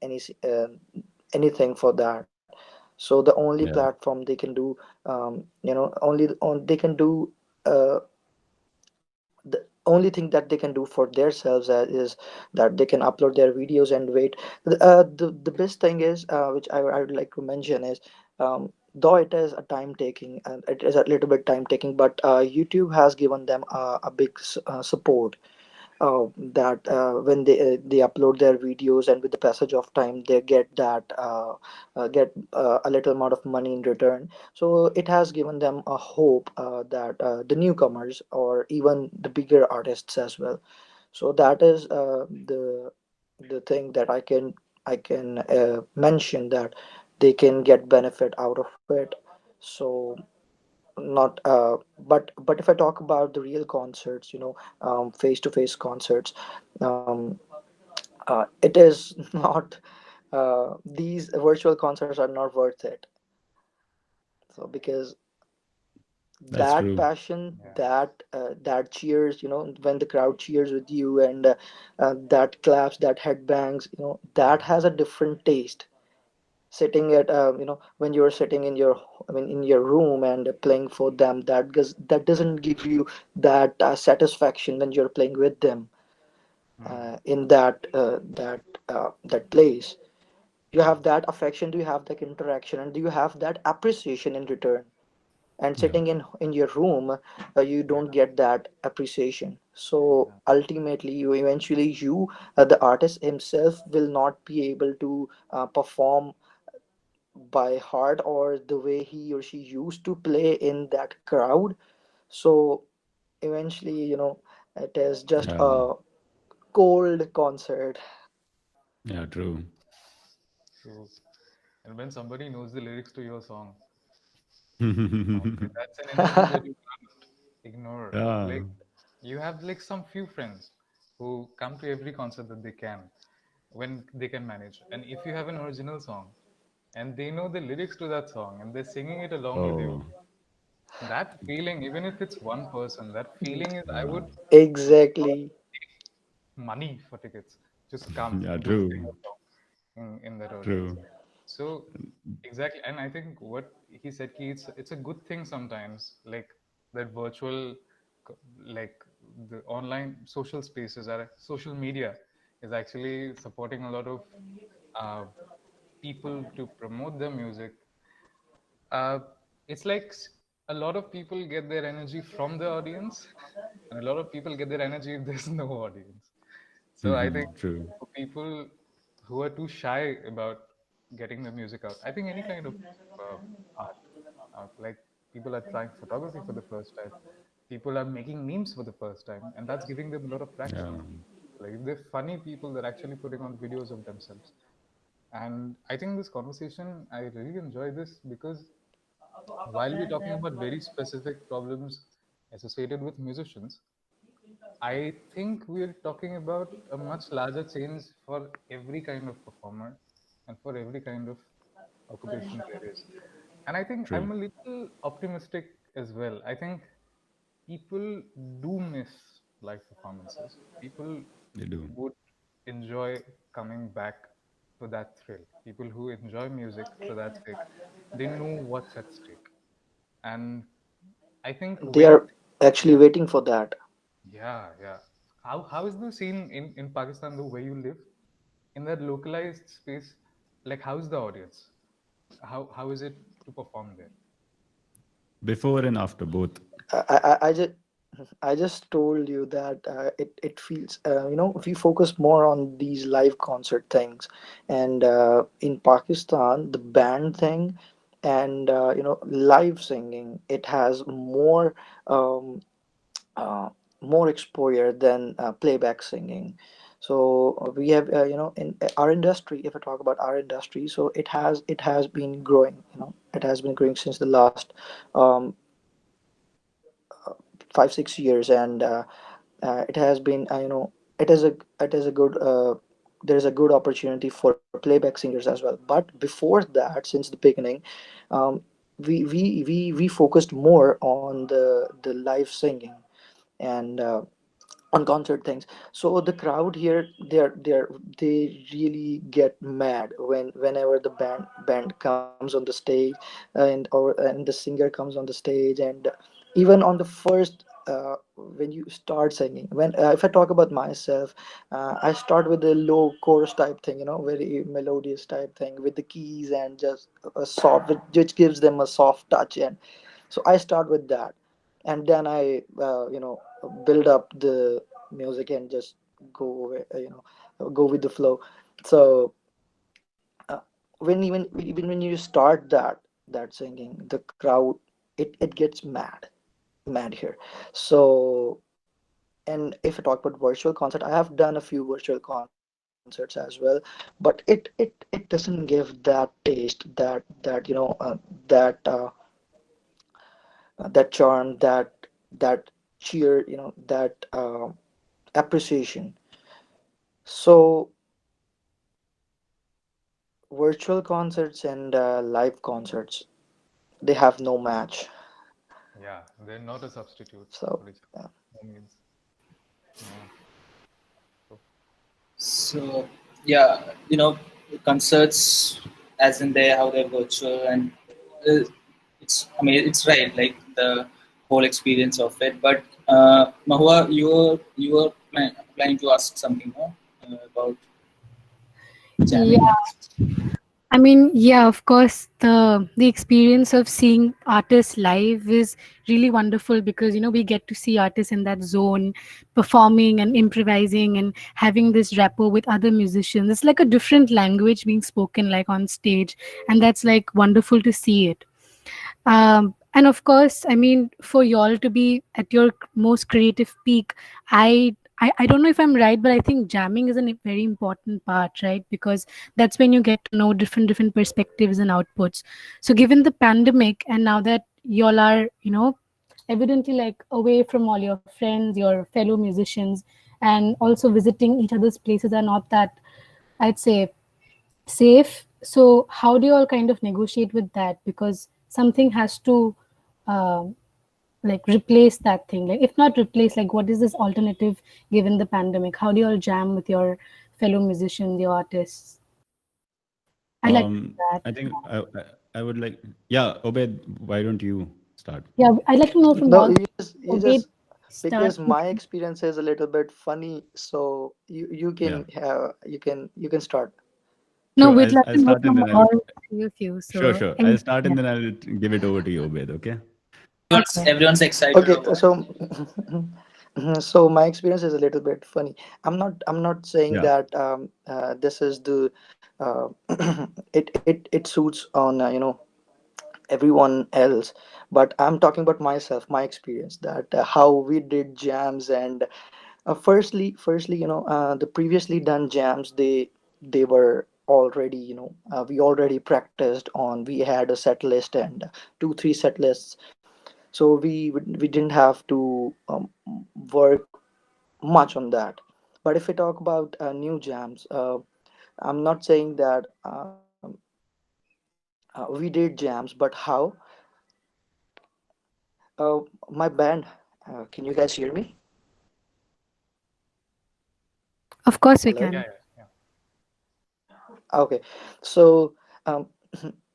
for that. So the only Yeah. platform they can do, only on they can do, uh, the only thing that they can do for themselves is that they can upload their videos and wait. The best thing is, which I would like to mention is, though it is a time taking and it is a little bit time taking, but YouTube has given them a big support, that when they upload their videos, and with the passage of time they get a little amount of money in return. So it has given them a hope, that the newcomers or even the bigger artists as well. So that is the thing that I can mention, that they can get benefit out of it. So not but if I talk about the real concerts, face to face concerts, um it is not, these virtual concerts are not worth it. So because That's that true. passion, Yeah. that cheers, when the crowd cheers with you, and that claps, that headbangs, that has a different taste. Sitting at when you're sitting in your, I mean, in your room and playing for them, that doesn't give you that satisfaction when you're playing with them Mm. in that place. You have that affection, do you have that interaction, and do you have that appreciation in return? and Yeah. sitting in your room, you Yeah, don't get that appreciation. So yeah, ultimately you eventually you the artist himself will not be able to perform by heart or the way he or she used to play in that crowd. So eventually, it is just Yeah. a cold concert. Yeah. True. true. And when somebody knows the lyrics to your song, Yeah. that's an energy that you can't ignore. Like, Yeah. you have like some few friends who come to every concert that they can, when they can manage. And if you have an original song and they know the lyrics to that song and they're singing it along with you, Oh. that feeling, even if it's one person, that feeling is, I would Exactly. money for tickets just come Yeah. and go sing True. a song in that audience. True. So exactly, and I think what he said, ki it's a good thing sometimes, like that virtual, like the online social spaces are social media is actually supporting a lot of uh, people to promote their music. uh, it's like a lot of people get their energy from the audience, and a lot of people get their energy if there's no audience. So I think True. for people who are too shy about getting the music out, I think any kind of art, like people are trying photography for the first time, people are making memes for the first time, and that's giving them a lot of Yeah. traction. Like if they're funny people, they're actually putting on videos of themselves. And I think this conversation, I really enjoy this because while we're talking about very specific problems associated with musicians, I think we're talking about a much larger change for every kind of performer and for every kind of occupation there is. And I think True. I'm a little optimistic as well. I think people do miss live performances. People They do. would enjoy coming back for that thrill. People who enjoy music for that sake, they know what's at stake. And I think They when, are actually waiting for that. yeah, yeah. How is the scene in Pakistan, though, where you live, in that localized space? Like, how's the audience? How is it to perform there? Before and after both. I just told you that it feels we focus more on these live concert things, and in Pakistan the band thing and live singing, it has um, uh, more exposure than playback singing. So we have in our industry, if I talk about our industry, so it has been growing, it has been growing since the last um, 5 6 years, and it has been it is a good there is a good opportunity for playback singers as well. But before that, since the beginning, um, we focused more on the live singing and on concert things. So the crowd here, they really get mad whenever the band comes on the stage, and the singer comes on the stage, and even on the first when you start singing, when if I talk about myself, I start with the low chorus type thing, very melodious type thing with the keys and just a soft, which gives them a soft touch. And so I start with that, and then I build up the music and just go with the flow. So even when you start that singing, the crowd, it gets mad here. So, and if I talk about virtual concert, I have done a few virtual concerts as well, but it doesn't give that taste, that that charm, that cheer, that appreciation. So virtual concerts and live concerts, they have no match. Yeah, they're not a substitute So for each yeah. other. No means. No. So, So yeah, concerts as in they how they're virtual, and uh, I mean it's right, like the whole experience of it. But Mahua, you were planning to ask something, huh? About jamming. Yeah. I mean, yeah, of course, the experience of seeing artists live is really wonderful because we get to see artists in that zone, performing and improvising and having this rapport with other musicians. It's like a different language being spoken like on stage, and that's like wonderful to see it. And of course, I mean, for y'all to be at your most creative peak, I don't know if I'm right, but I think jamming is a very important part, right? Because that's when you get to know different perspectives and outputs. So given the pandemic, and now that y'all are evidently like away from all your friends, your fellow musicians, and also visiting each other's places are not that, I'd say, safe. So how do you all kind of negotiate with that? Because something has to um like replace that thing. Like if not replace, like what is this alternative given the pandemic? How do you all jam with your fellow musicians, the artists? I'd like to know that. I think I would like, yeah, Obed, why don't you start? Yeah, I'd like to know from No, y'all. you Okay, just start. because my experience is a little bit funny, so you Yeah, can you can start. No, sure. we'd like I'll to know start and from then I'll, all three of you. sure, So, sure. and I'll start yeah, and then I'll give it over to you, Obed. Okay. okay, Everyone's excited Okay, over. so so my experience is a little bit funny. I'm not saying Yeah. that this is the it suits on everyone else, but I'm talking about myself, my experience, that how we did jams. And firstly, the previously done jams, they were already, we already practiced on, we had a set list and 2 3 set lists, so we didn't have to work much on that. But if we talk about new jams, I'm not saying that we did jams, but how? My band, can you guys hear me? of course we Hello. Yeah, can. yeah, yeah. Okay, so um,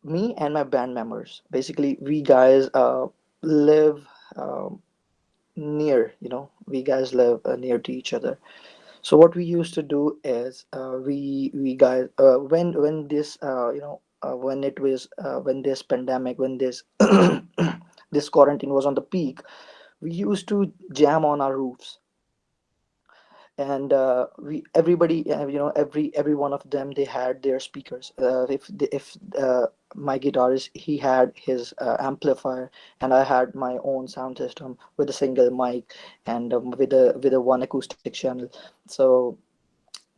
me and my band members, basically, we guys live near. We guys live near to each other. So what we used to do is we guys when this when it was when this pandemic, when this this quarantine was on the peak, we used to jam on our roofs. And we everybody every one of them, they had their speakers. If my guitarist, he had his amplifier, and I had my own sound system with a single mic, and with a one acoustic channel. So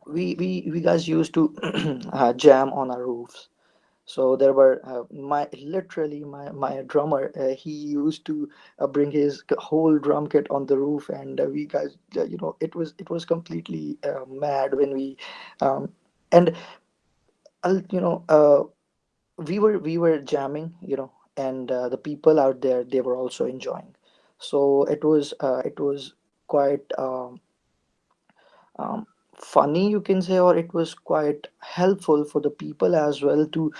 we guys used to jam on our roofs. So there were my literally my drummer, he used to bring his whole drum kit on the roof, and we guys, it was completely mad when we um, and we were jamming, and the people out there, they were also enjoying. So it was quite um, funny, you can say, or it was quite helpful for the people as well to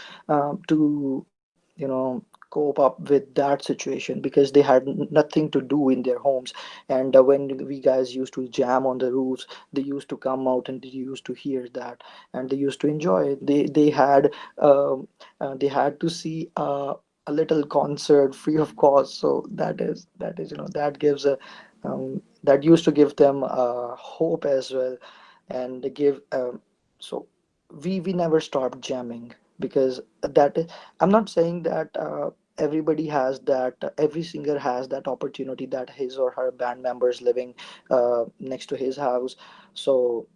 cope up with that situation, because they had nothing to do in their homes. And when we guys used to jam on the roofs, they used to come out and they used to hear that, and they used to enjoy it. Um, they had to see a little concert free of cost. So that is that gives a that used to give them hope as well. And they give so we never stopped jamming, because that is, I'm not saying that everybody has that, every singer has that opportunity, that his or her band members living next to his house. So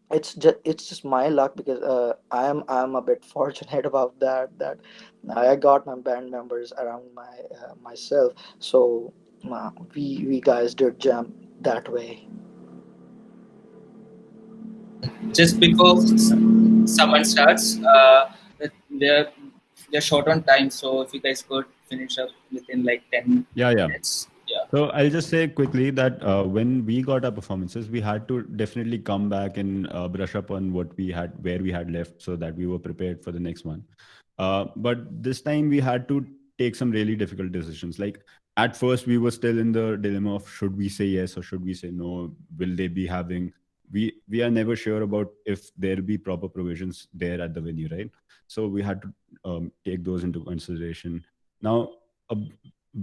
it's just my luck, because I'm a bit fortunate about that I got my band members around myself. So we guys did jam that way. Just before someone starts, they're they're short on time, so if you guys could finish up within like 10 Yeah, yeah. minutes, yeah. So I'll just say quickly that when we got our performances, we had to definitely come back and brush up on what we had, where we had left, so that we were prepared for the next one. But this time we had to take some really difficult decisions. Like at first, we were still in the dilemma of should we say yes or should we say no? Will they be having we are never sure about if there'll be proper provisions there at the venue, right? So we had to take those into consideration. Now, a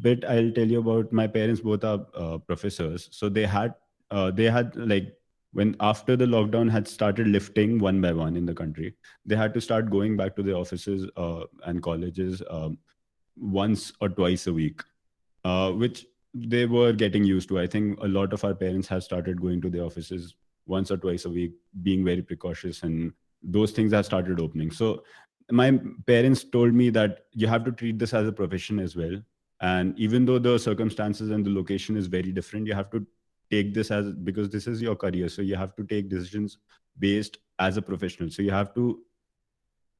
bit I'll tell you about my parents. Both are professors, so they had like when after the lockdown had started lifting one by one in the country, they had to start going back to their offices and colleges once or twice a week, which they were getting used to. I think a lot of our parents have started going to the offices once or twice a week, being very precautious, and those things have started opening. So my parents told me that you have to treat this as a profession as well. And even though the circumstances and the location is very different, you have to take this as, because this is your career. So you have to take decisions based as a professional. So you have to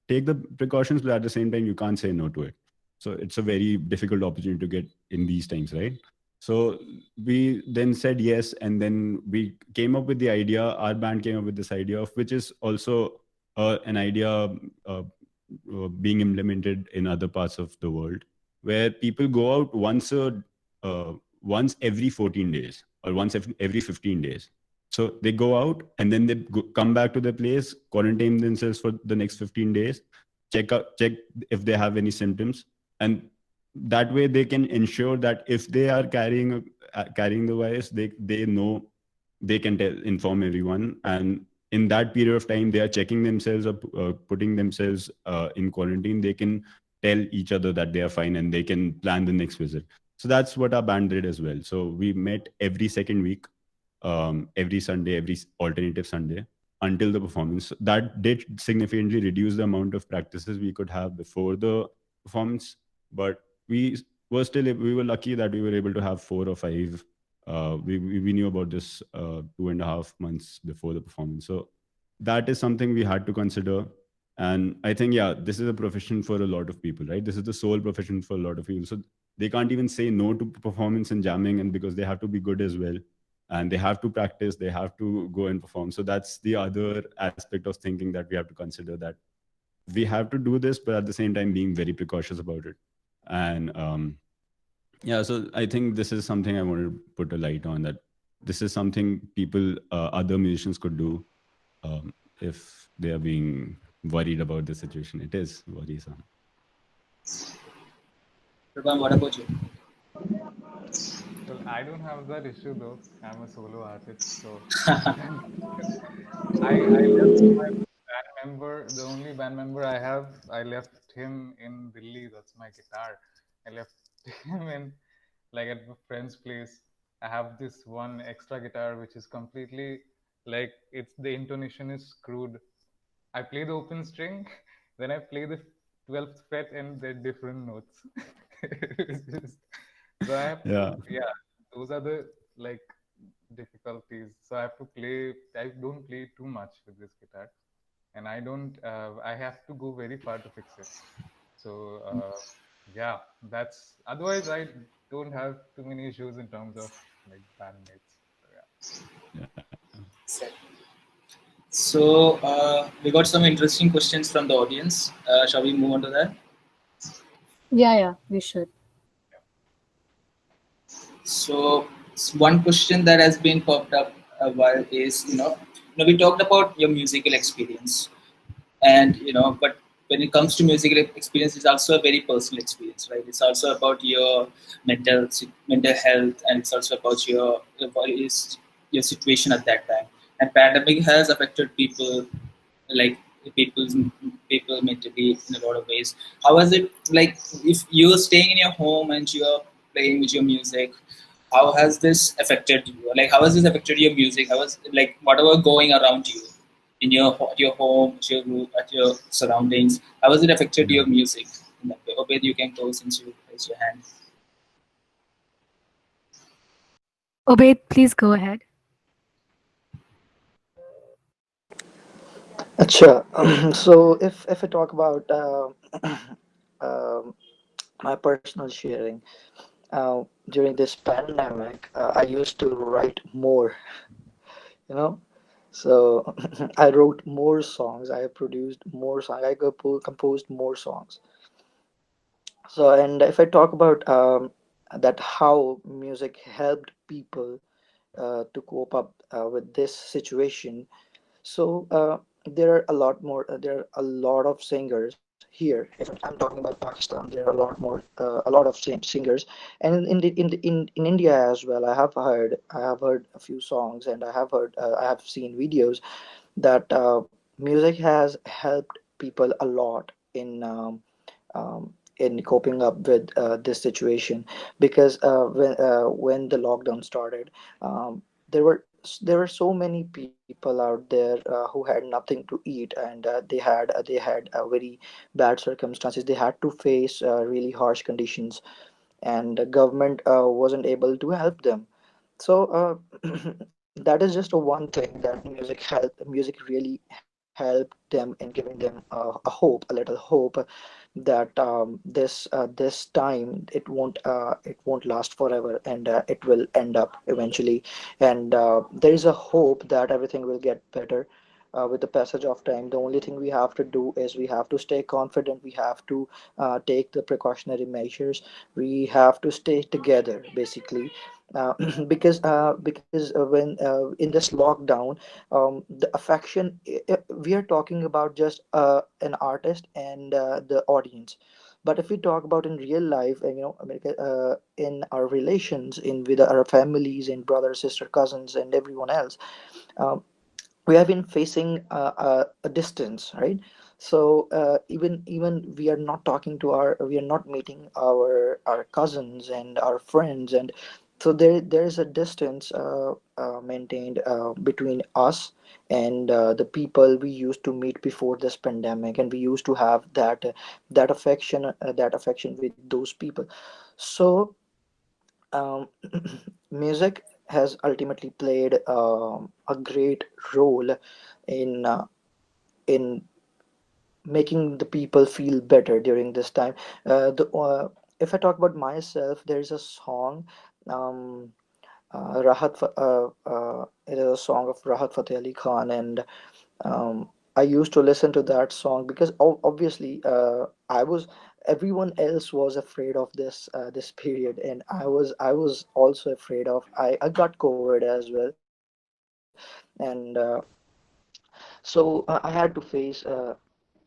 take the precautions, but at the same time, you can't say no to it. So it's a very difficult opportunity to get in these times, right? So we then said yes, and then we came up with the idea. Our band came up with this idea, of which is also an idea being implemented in other parts of the world, where people go out uh, once every 14 days or once every 15 days. So they go out and then they come back to their place, quarantine themselves for the next 15 days, check if they have any symptoms, and that way they can ensure that if they are carrying the virus, they know they can inform everyone, and in that period of time they are checking themselves or putting themselves in quarantine. They can tell each other that they are fine and they can plan the next visit. So that's what our band did as well. So we met every second week, every Sunday, every alternative Sunday until the performance. That did significantly reduce the amount of practices we could have before the performance, but we were lucky that we were able to have 4 or 5. We knew about this 2.5 months before the performance, so that is something we had to consider. And I think, yeah, this is a profession for a lot of people, right? This is the sole profession for a lot of people, so they can't even say no to performance and jamming, and because they have to be good as well, and they have to practice, they have to go and perform. So that's the other aspect of thinking that we have to consider, that we have to do this, but at the same time being very precautious about it. And yeah, so I think this is something I want to put a light on, that this is something people, other musicians could do if they are being worried about the situation. It is worrisome. Prabhan, what about you? Well, I don't have that issue though. I'm a solo artist, so I left my band member, the only band member I have. I left him in Delhi. That's my guitar. I left him in like at a friend's place. I have this one extra guitar which is completely like it's the intonation is screwed. I play the open string, then I play the 12th fret, and they're different notes. It's just, so I have Yeah. to, yeah, those are the like difficulties. So I have to play. I don't play too much with this guitar, and I don't. I have to go very far to fix it. So yeah, that's. Otherwise, I don't have too many issues in terms of like bandmates. So, yeah. Yeah. So we got some interesting questions from the audience. Shall we move on to that? Yeah, we should. So one question that has been popped up a while is, we talked about your musical experience, and but when it comes to musical experience, it's also a very personal experience, right? It's also about your mental health, and it's also about what is your situation at that time. And pandemic has affected people, like people people mentally in a lot of ways. How is it, like, if you're staying in your home and you're playing with your music, how has this affected you? Like, how has this affected your music? How is, like, whatever going around you in your home, at your group, at your surroundings, how has it affected Yeah. your music in that way? Obed, you can go since you raised your hand. Obed, please go ahead. Acha. So if I talk about um my personal sharing, during this pandemic, I used to write more, you know. So I wrote more songs. I produced more songs. I composed more songs. So, and if I talk about that, how music helped people to cope up with this situation. So there are a lot more. There are a lot of singers here. If I'm talking about Pakistan, there are a lot more, a lot of singers, and in India as well. I have heard a few songs, and I have seen videos that music has helped people a lot in coping up with this situation, because when the lockdown started, um, there were so many people out there who had nothing to eat, and they had very bad circumstances. They had to face really harsh conditions, and the government wasn't able to help them. So that is just a one thing that music really helped them in giving them a hope, a little hope, that this time it won't last forever, and it will end up eventually. And there is a hope that everything will get better with the passage of time. The only thing we have to do is we have to stay confident. We have to take the precautionary measures. We have to stay together, basically. uh, because when in this lockdown, the affection, we are talking about just an artist and the audience. But if we talk about in real life, and America, in our relations, in with our families and brothers, sister, cousins, and everyone else, um, we have been facing a distance, right? So even we are not meeting our cousins and our friends, and so there is a distance maintained between us and the people we used to meet before this pandemic, and we used to have that affection with those people. So um, music has ultimately played a great role in in making the people feel better during this time. If I talk about myself, there is a song. Um, it is a song of Rahat Fateh Ali Khan, and I used to listen to that song because obviously I was everyone else was afraid of this period, and I was also afraid of. I got COVID as well, and so I had to face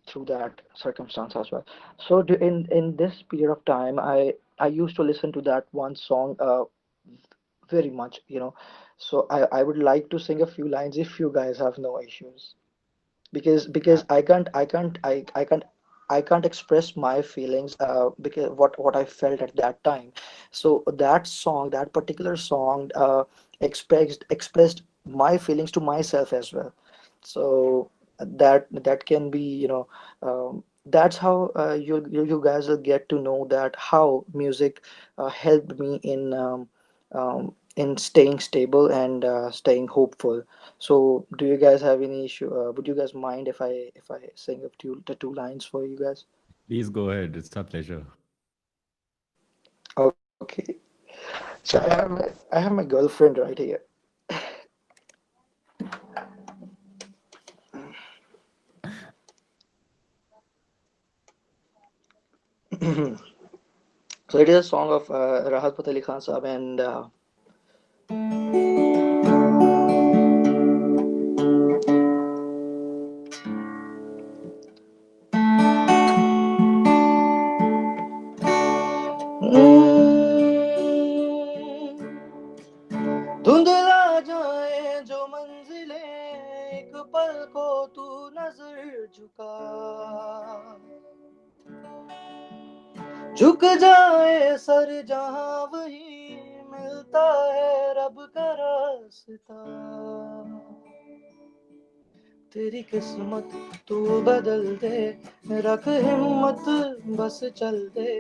through that circumstance as well. So in this period of time, I used to listen to that one song very much, So I would like to sing a few lines if you guys have no issues, because I can't express my feelings because what I felt at that time. So that particular song expressed my feelings to myself as well. So that can be, that's how you guys will get to know that how music helped me in staying stable and staying hopeful. So, do you guys have any issue? Would you guys mind if I sing the two lines for you guys? Please go ahead. It's a pleasure. Okay. So I have my girlfriend right here. So it is a song of Rahat Fateh Ali Khan Saab, and धुंधला जाए जो मंजिलें, एक पल को तू नजर झुका, झुक जाए सर जहां वही मिलता है रब का रास्ता, तेरी किस्मत तू बदल दे, रख हिम्मत बस चल दे,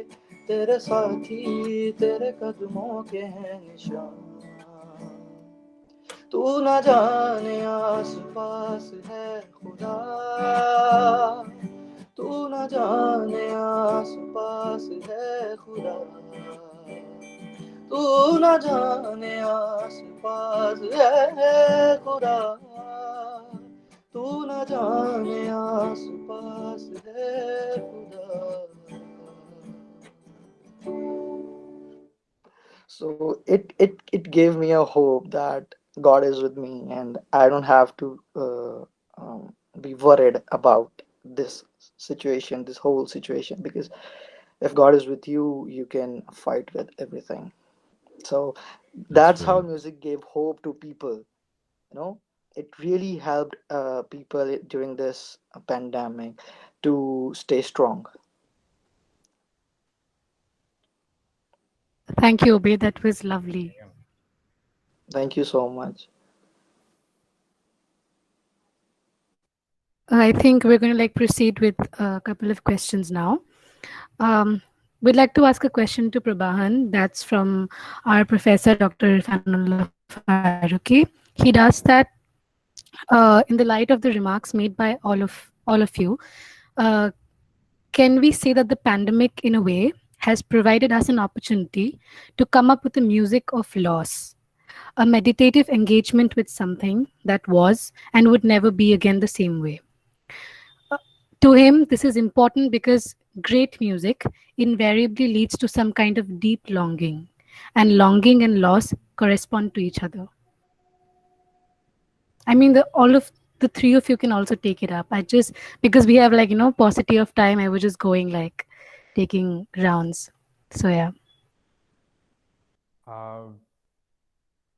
तेरे साथी तेरे कदमों के हैं निशान, तू न जाने आस पास है खुदा, तू न जाने आस पास है खुदा, तू न जाने आस पास है खुदा, तू न जाने आस पास है खुदा. So it gave me a hope that God is with me, and I don't have to be worried about this situation, this whole situation, because if God is with you, you can fight with everything. So That's that's how true. music gave hope to people. It really helped people during this pandemic to stay strong. Thank you, Obey. That was lovely. Yeah. Thank you so much. I think we're going to like proceed with a couple of questions now. Um, we'd like to ask a question to Prabhahan. That's from our professor, Dr. Irfanullah Faruqi. He does that in the light of the remarks made by all of you. Uh, can we say that the pandemic, in a way, has provided us an opportunity to come up with a music of loss, a meditative engagement with something that was and would never be again the same way? To him, this is important because great music invariably leads to some kind of deep longing, and longing and loss correspond to each other. I mean, all of the three of you can also take it up. I just, because we have like, paucity of time, I was just going like taking rounds. So, yeah. Uh,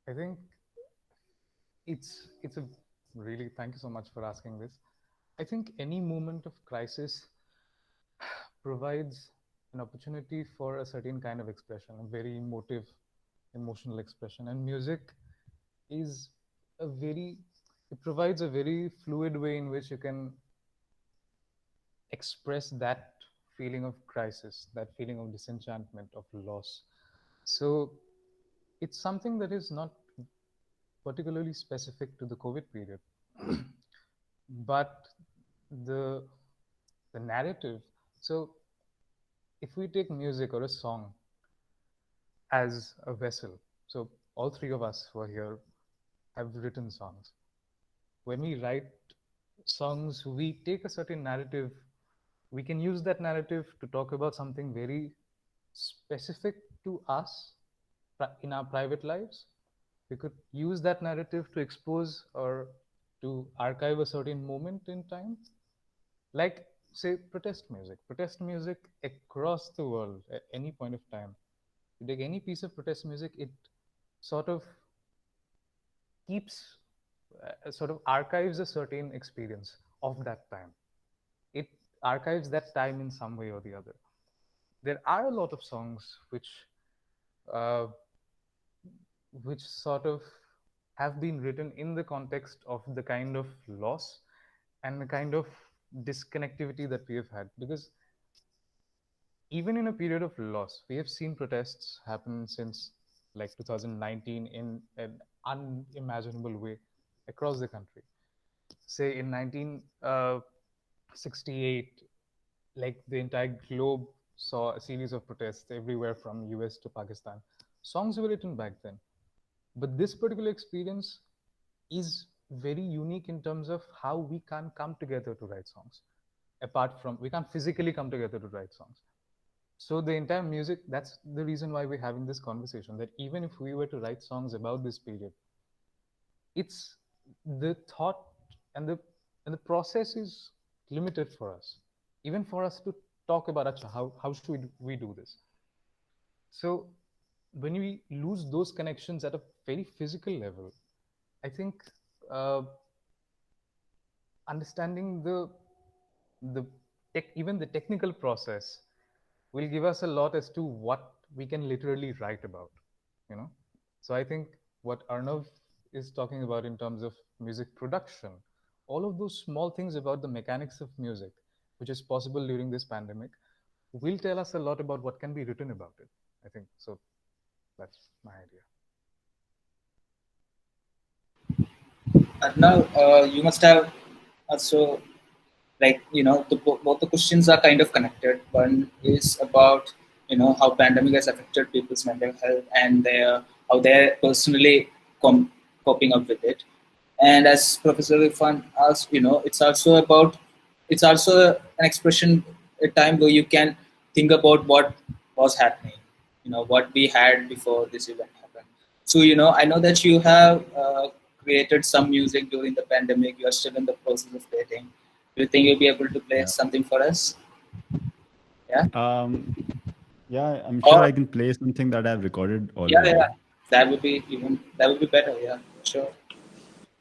I think it's a really, thank you so much for asking this. I think any moment of crisis provides an opportunity for a certain kind of expression, a very emotive, emotional expression. And music is a very, it provides a very fluid way in which you can express that feeling of crisis, that feeling of disenchantment, of loss. So it's something that is not particularly specific to the COVID period, but the the narrative. So if we take music or a song as a vessel, so all three of us who are here have written songs. When we write songs, we take a certain narrative. We can use that narrative to talk about something very specific to us in our private lives. We could use that narrative to expose or to archive a certain moment in time, like, say, protest music across the world at any point of time. You take any piece of protest music, it sort of keeps, sort of archives a certain experience of that time. It archives that time in some way or the other. There are a lot of songs uh, which sort of have been written in the context of the kind of loss and the kind of disconnectivity that we have had. Because even in a period of loss, we have seen protests happen since like 2019 in an unimaginable way across the country. Say in 1968, like the entire globe saw a series of protests everywhere from US to Pakistan. Songs were written back then. But this particular experience is very unique in terms of how we can't come together to write songs. Apart from, we can't physically come together to write songs. So the entire music, that's the reason why we're having this conversation, that even if we were to write songs about this period, it's the thought and the process is limited for us. Even for us to talk about, Acha, how should we do this? So when we lose those connections at a very physical level, I think uh, understanding the even the technical process will give us a lot as to what we can literally write about, you know. So I think what Arnav is talking about in terms of music production, all of those small things about the mechanics of music, which is possible during this pandemic, will tell us a lot about what can be written about it. I think so. That's my idea. Now, you must have also, like, both the questions are kind of connected. One is about, how pandemic has affected people's mental health and how they're personally coping up with it. And as Professor Irfan asked, it's also an expression, a time where you can think about what was happening, what we had before this event happened. So, I know that you have created some music during the pandemic. You are still in the process of creating. Do you think you'll be able to play Yeah. something for us? Yeah. Um, yeah, I'm sure Or I can play something that I've recorded yeah, yeah, already. that would be better. Yeah, sure.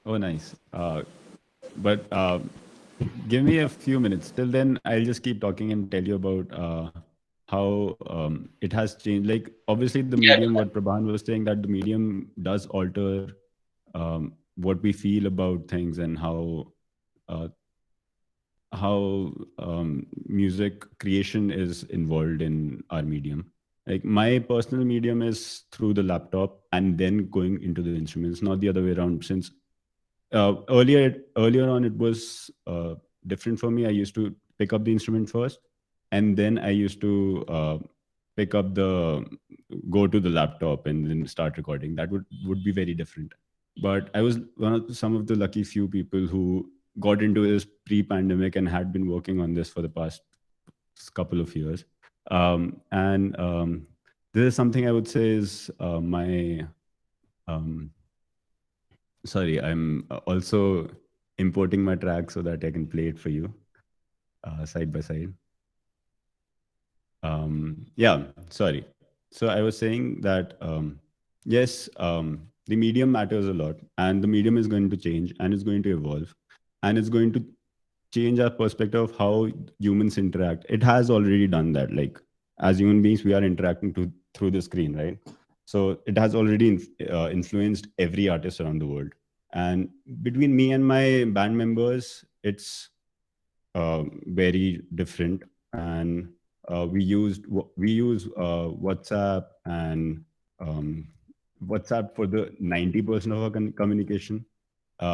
Oh, nice. But give me a few minutes. Till then, I'll just keep talking and tell you about how it has changed. Like, obviously, the Yeah, medium, what Prabhan was saying, that the medium does alter what we feel about things and uh, how music creation is involved in our medium. Like my personal medium is through the laptop and then going into the instruments, not the other way around. Since earlier on it was different for me. I used to pick up the instrument first, and then I used to pick up the go to the laptop and then start recording. That would be very different. But I was some of the lucky few people who got into this pre-pandemic and had been working on this for the past couple of years. And This is something I would say is my um, sorry, I'm also importing my track so that I can play it for you side by side. Yeah, sorry. So I was saying that yes, the medium matters a lot, and the medium is going to change and it's going to evolve, and it's going to change our perspective of how humans interact. It has already done that. Like as human beings, we are interacting through the screen, right? So it has already influenced every artist around the world. And between me and my band members, it's very different. And we use WhatsApp and um, WhatsApp for the 90% of our communication.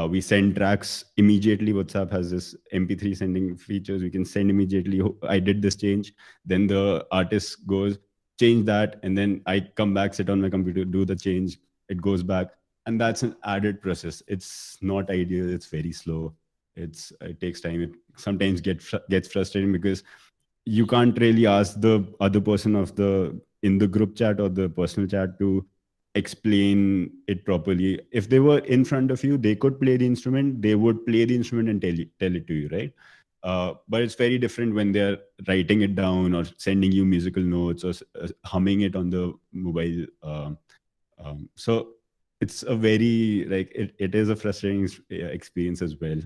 We send tracks immediately. WhatsApp has this MP3 sending features. We can send immediately. "Oh, I did this change." Then the artist goes, change that. And then I come back, sit on my computer, do the change. It goes back. And that's an added process. It's not ideal. It's very slow. It takes time. It sometimes gets frustrating because you can't really ask the other person of the in the group chat or the personal chat to explain it properly. If they were in front of you, they could play the instrument. They would play the instrument and tell it to you, right? But it's very different when they're writing it down or sending you musical notes or humming it on the mobile. So it's a very like it is a frustrating experience as well.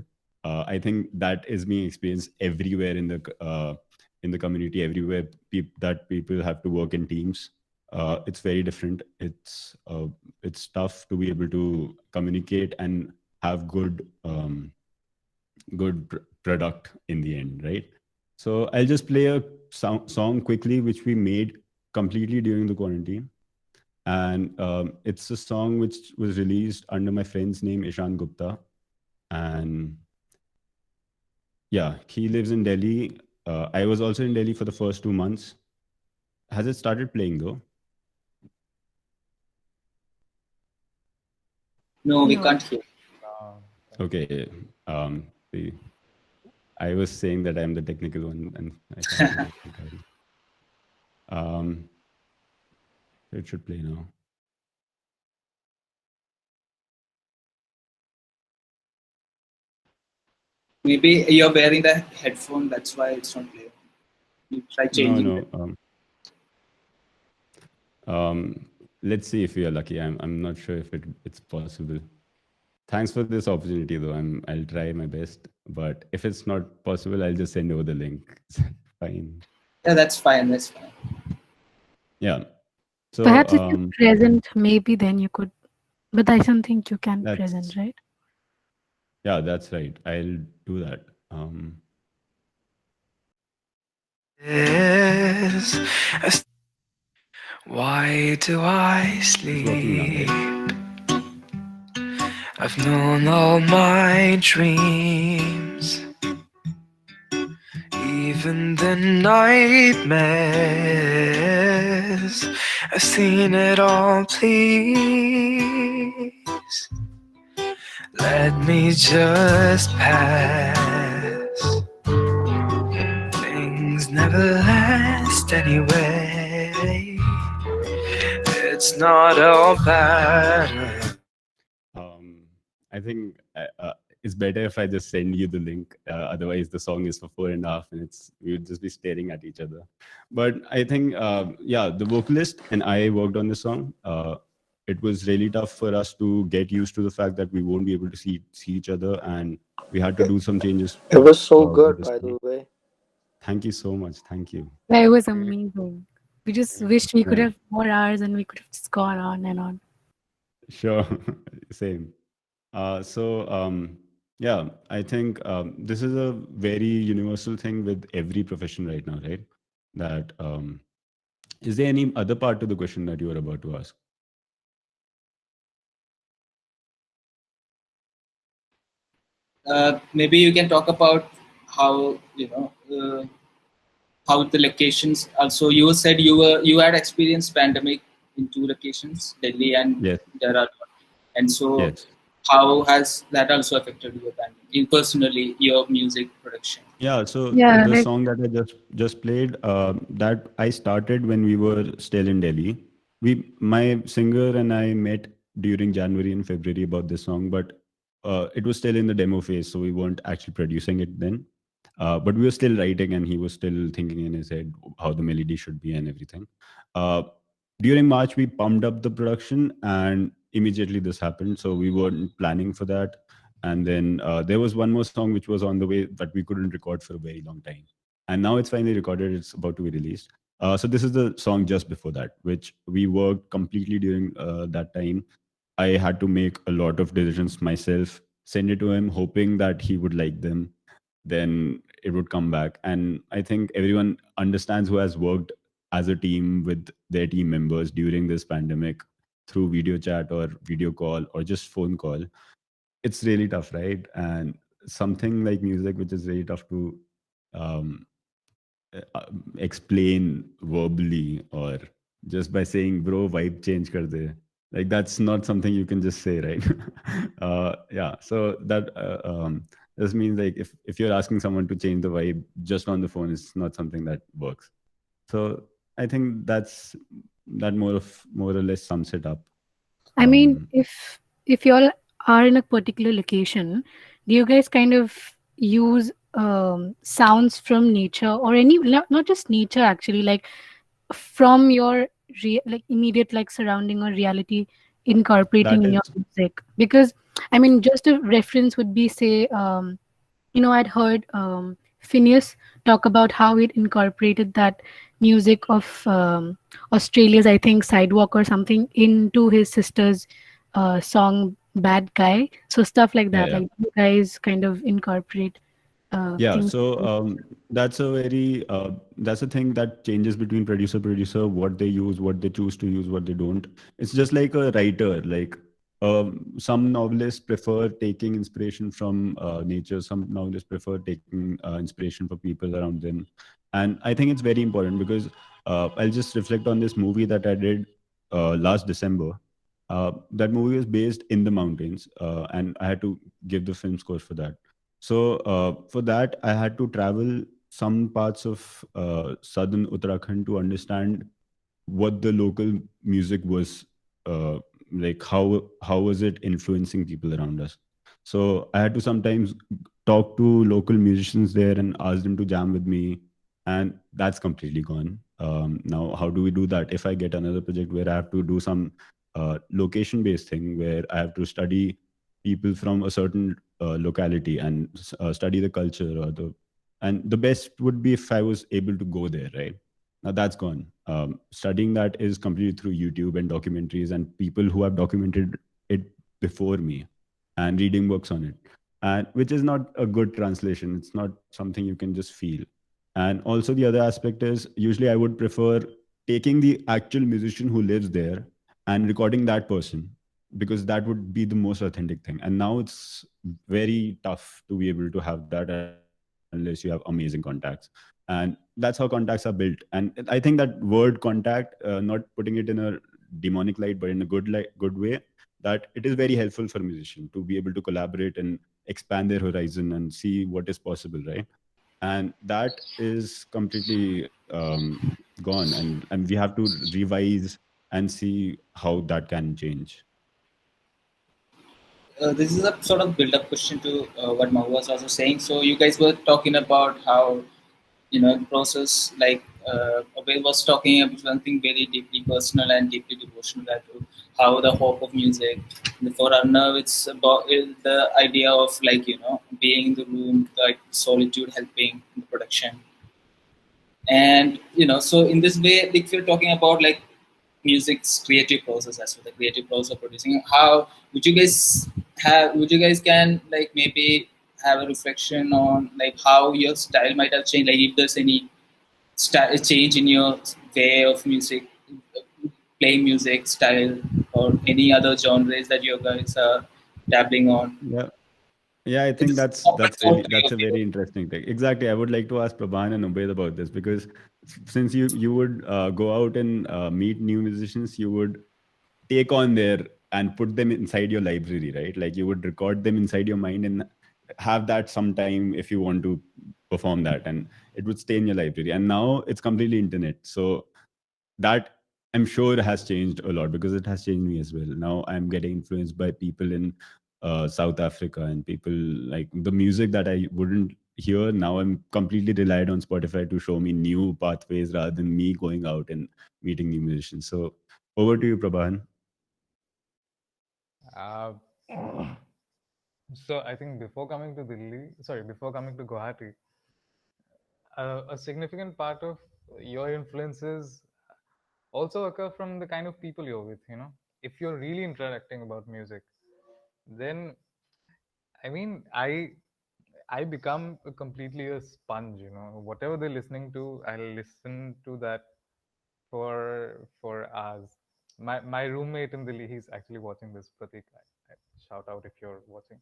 I think that is being experienced everywhere in the community, everywhere that people have to work in teams. It's very different. It's tough to be able to communicate and have good product in the end, right? So I'll just play a song quickly, which we made completely during the quarantine. And it's a song which was released under my friend's name, Ishan Gupta. And yeah, he lives in Delhi. I was also in Delhi for the first 2 months. Has it started playing though? No, we No. can't hear. Uh, Okay. See, I was saying that I'm the technical one and I can't be the technical. It should play now. Maybe you're wearing the headphone. That's why it's not clear. You try No, changing it. no. Let's see if we are lucky. I'm not sure if it's possible. Thanks for this opportunity, though. I'll try my best. But if it's not possible, I'll just send over the link. Fine. Yeah, that's fine. That's fine. Yeah. So Perhaps if you're present, maybe then you could. But I don't think you can present, that's right? yeah, that's right. I'll do that. Is why do I It's working now, sleep? right? I've known all my dreams, even the nightmares. I've seen it all, please. Let me just pass. Things never last anyway. it's not all bad. Um, I think it's better if I just send you the link. Otherwise, the song is for 4.5 minutes. We would just be staring at each other. But I think, yeah, the vocalist and I worked on the song. It was really tough for us to get used to the fact that we won't be able to see each other, and we had to do some changes It was so with good, the by song. the way. Thank you so much. Thank you. Yeah, it was amazing. We just wished we could Yeah, have more hours and we could have just gone on and on. sure. Same. So yeah, I think this is a very universal thing with every profession right now, right? That is there any other part to the question that you were about to ask? Maybe you can talk about how how the locations. Also, you said you had experienced pandemic in two locations, Delhi and Yes, Dehradun, and so yes. how has that also affected your band, in personally your music production? Yeah, so Yeah, the like song that I just played, that I started when we were still in Delhi. My singer and I met during January and February about this song, but it was still in the demo phase, so we weren't actually producing it then. But we were still writing, and he was still thinking in his head how the melody should be and everything. Uh, During March, we pumped up the production, and immediately this happened. So we weren't planning for that, and then there was one more song which was on the way that we couldn't record for a very long time, and now it's finally recorded. It's about to be released. So this is the song just before that, which we worked completely during that time. I had to make a lot of decisions myself, send it to him hoping that he would like them, then it would come back. And I think everyone understands who has worked as a team with their team members during this pandemic through video chat or video call or just phone call. It's really tough, right? And something like music, which is really tough to um, explain verbally or just by saying, bro, vibe change kar de. Like that's not something you can just say, right? Yeah. So that this means like if you're asking someone to change the vibe just on the phone, it's not something that works. So I think that more or less sums it up. I mean, Um, if you all are in a particular location, do you guys kind of use sounds from nature or any not just nature actually, like from your like immediate like surrounding or reality incorporating that in is your music? Because I mean, just a reference would be say I'd heard Phineas talk about how it incorporated that music of Australia's, I think, Sidewalk or something into his sister's song Bad Guy. So stuff like yeah, that. yeah. Like you guys kind of incorporate Yeah, things. so that's a very that's a thing that changes between producer, what they use, what they choose to use, what they don't. It's just like a writer. Like some novelists prefer taking inspiration from nature. Some novelists prefer taking inspiration for people around them, and I think it's very important because I'll just reflect on this movie that I did last December. That movie was based in the mountains, and I had to give the film score for that. So for that, I had to travel some parts of southern Uttarakhand to understand what the local music was like. How was it influencing people around us? So I had to sometimes talk to local musicians there and ask them to jam with me, and that's completely gone. Now, how do we do that? If I get another project where I have to do some location-based thing where I have to study people from a certain locality and study the culture or the and the best would be if I was able to go there, right? Now that's gone. Studying that is completely through YouTube and documentaries and people who have documented it before me and reading books on it, and which is not a good translation. It's not something you can just feel. And also the other aspect is usually I would prefer taking the actual musician who lives there and recording that person because that would be the most authentic thing. And now it's very tough to be able to have that unless you have amazing contacts, and that's how contacts are built. And I think that word contact, not putting it in a demonic light but in a good way, that it is very helpful for a musician to be able to collaborate and expand their horizon and see what is possible, right? And that is completely gone, and we have to revise and see how that can change. This is a sort of build-up question to what Mahu was also saying. So you guys were talking about how the process, like Abel was talking about something very deeply personal and deeply devotional, that how the hope of music. For Arnav, it's about the idea of like being in the room, like solitude helping in the production, and so in this way, like, if you're talking about like music's creative process as well, the creative process of producing, how would you guys can like maybe have a reflection on like how your style might have changed, like if there's any change in your way of music, playing music style, or any other genres that you guys are dabbling on. Yeah. Yeah, I think It's that's for really three that's of a you. very interesting thing. Exactly, I would like to ask Prabhan and Ubaid about this because since you would go out and meet new musicians, you would take on their and put them inside your library, right? Like you would record them inside your mind and have that sometime if you want to perform that, and it would stay in your library. And now it's completely internet, so that I'm sure has changed a lot because it has changed me as well. Now I'm getting influenced by people in South Africa and people like the music that I wouldn't hear. Now I'm completely relied on Spotify to show me new pathways rather than me going out and meeting new musicians. So over to you, Prabhan. Uh, so I think before coming to Guwahati, a significant part of your influences also occur from the kind of people you're with. If you're really interacting about music, then I mean, I become completely a sponge. Whatever they're listening to, I'll listen to that for hours. My roommate in Delhi, he's actually watching this. Pratik, I shout out if you're watching.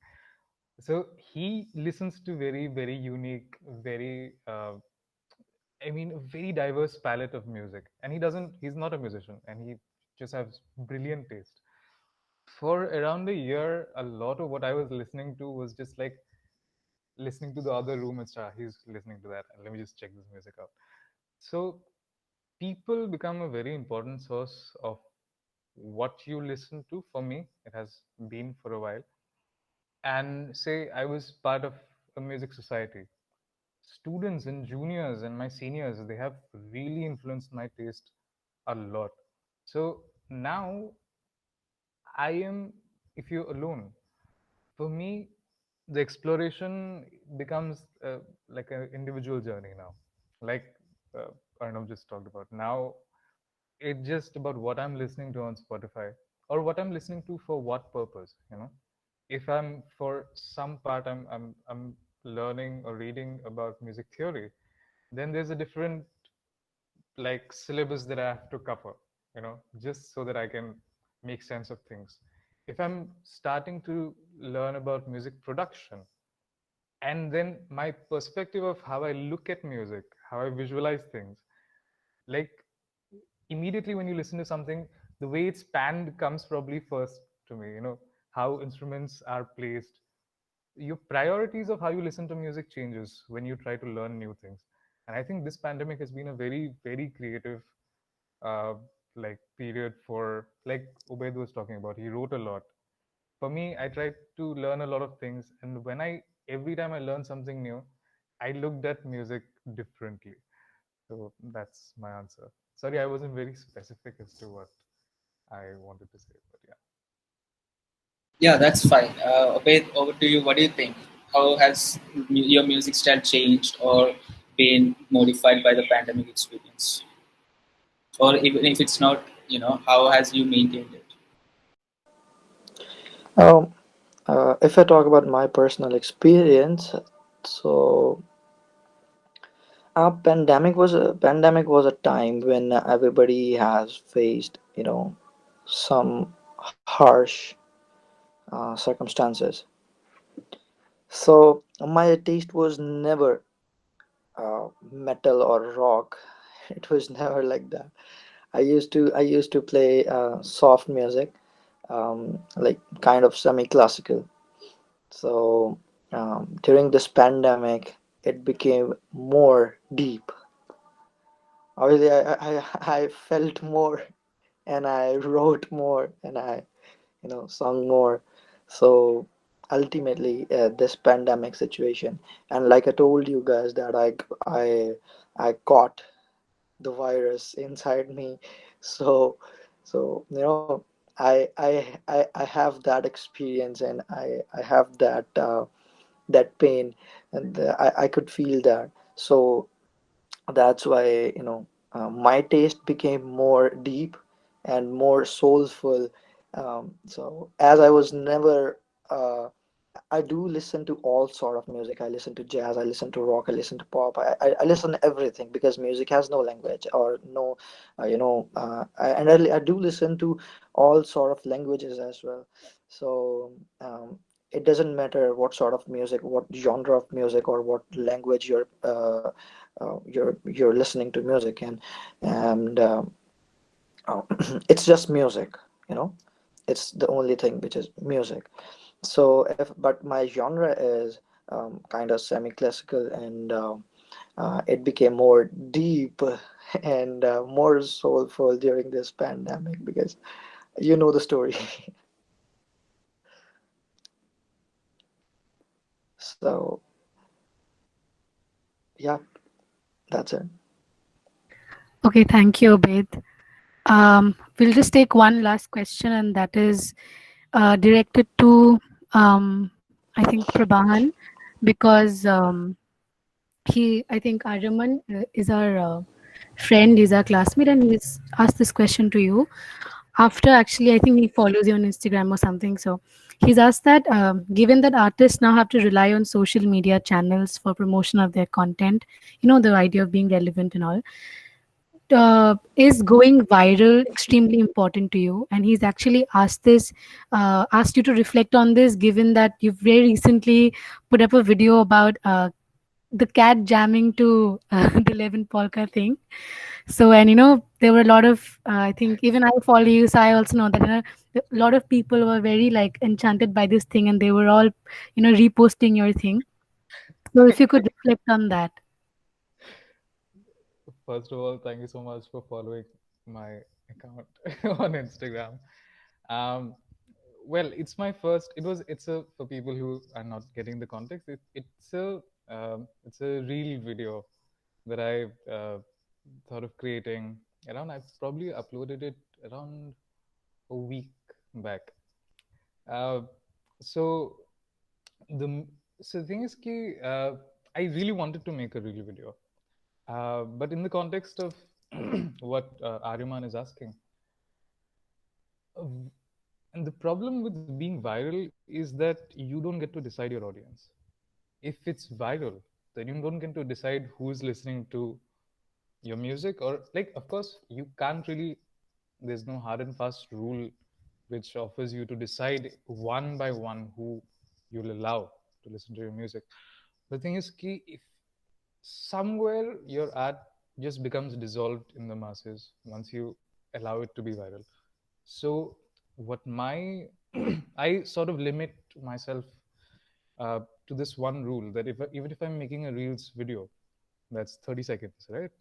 So he listens to very unique, very I mean, a very diverse palette of music, and he's not a musician, and he just has brilliant taste. For around a year, a lot of what I was listening to was just like listening to the other roommates. He's listening to that, and let me just check this music out. So people become a very important source of what you listen to. For me, it has been for a while. And say I was part of a music society. Students and juniors and my seniors, they have really influenced my taste a lot. So now I am, if you're alone, for me, the exploration becomes like an individual journey now. Like Arnav just talked about. Now it's just about what I'm listening to on Spotify or what I'm listening to for what purpose. If I'm for some part I'm learning or reading about music theory, then there's a different like syllabus that I have to cover, just so that I can make sense of things. If I'm starting to learn about music production, and then my perspective of how I look at music, how I visualize things, like immediately when you listen to something, the way it's panned comes probably first to me, how instruments are placed. Your priorities of how you listen to music changes when you try to learn new things. And I think this pandemic has been a very creative uh, like period for, like Ubaid was talking about. He wrote a lot. For me, I tried to learn a lot of things, and every time I learned something new, I looked at music differently. So that's my answer. Sorry, I wasn't very specific as to what I wanted to say, but yeah. Yeah, that's fine. Abed, over to you. What do you think? How has your music style changed or been modified by the pandemic experience? Or even if it's not, how has you maintained it? Um, if I talk about my personal experience, so pandemic was a time when everybody has faced, some harsh circumstances. So my taste was never metal or rock. It was never like that. I used to play soft music, like kind of semi-classical. So during this pandemic, it became more deep. Obviously, I felt more and I wrote more, and I, sung more. So ultimately, this pandemic situation, and like I told you guys that I caught the virus inside me. So so I have that experience, and I have that pain, and I could feel that. So that's why, my taste became more deep and more soulful. So as I was never I do listen to all sort of music. I listen to jazz, I listen to rock, I listen to pop. I listen to everything because music has no language or no, I do listen to all sort of languages as well. So it doesn't matter what sort of music, what genre of music, or what language you're listening to music in, and uh, it's just music, you know. It's the only thing which is music. So if but my genre is kind of semi-classical, and it became more deep and more soulful during this pandemic, because you know the story. So yeah, that's it. Okay, thank you, Obed. We'll just take one last question, and that is directed to, I think, Prabhan, because I think Aryaman is our friend, is our classmate, and he's asked this question to you. After, actually, I think he follows you on Instagram or something. So he's asked that, given that artists now have to rely on social media channels for promotion of their content, the idea of being relevant and all, is going viral extremely important to you? And he's actually asked you to reflect on this, given that you've very recently put up a video about the cat jamming to the 11 polka thing. So, and there were a lot of, I think even I follow you, so I also know that a lot of people were very like enchanted by this thing, and they were all, reposting your thing. So if you could reflect on that. First of all, thank you so much for following my account on Instagram. Um, well, it's my first. It's a, for people who are not getting the context. It's a real video that I thought of creating around. I've probably uploaded it around a week back. Uh, so the so the thing is, I really wanted to make a real video. But in the context of what Aryaman is asking, uh, and the problem with being viral is that you don't get to decide your audience. If it's viral, then you don't get to decide who's listening to your music, or like, of course, you can't really. There's no hard and fast rule which offers you to decide one by one who you'll allow to listen to your music. The thing is, key, if somewhere your art just becomes dissolved in the masses once you allow it to be viral. So what my I sort of limit myself to this one rule, that even if I'm making a reels video that's 30 seconds, right,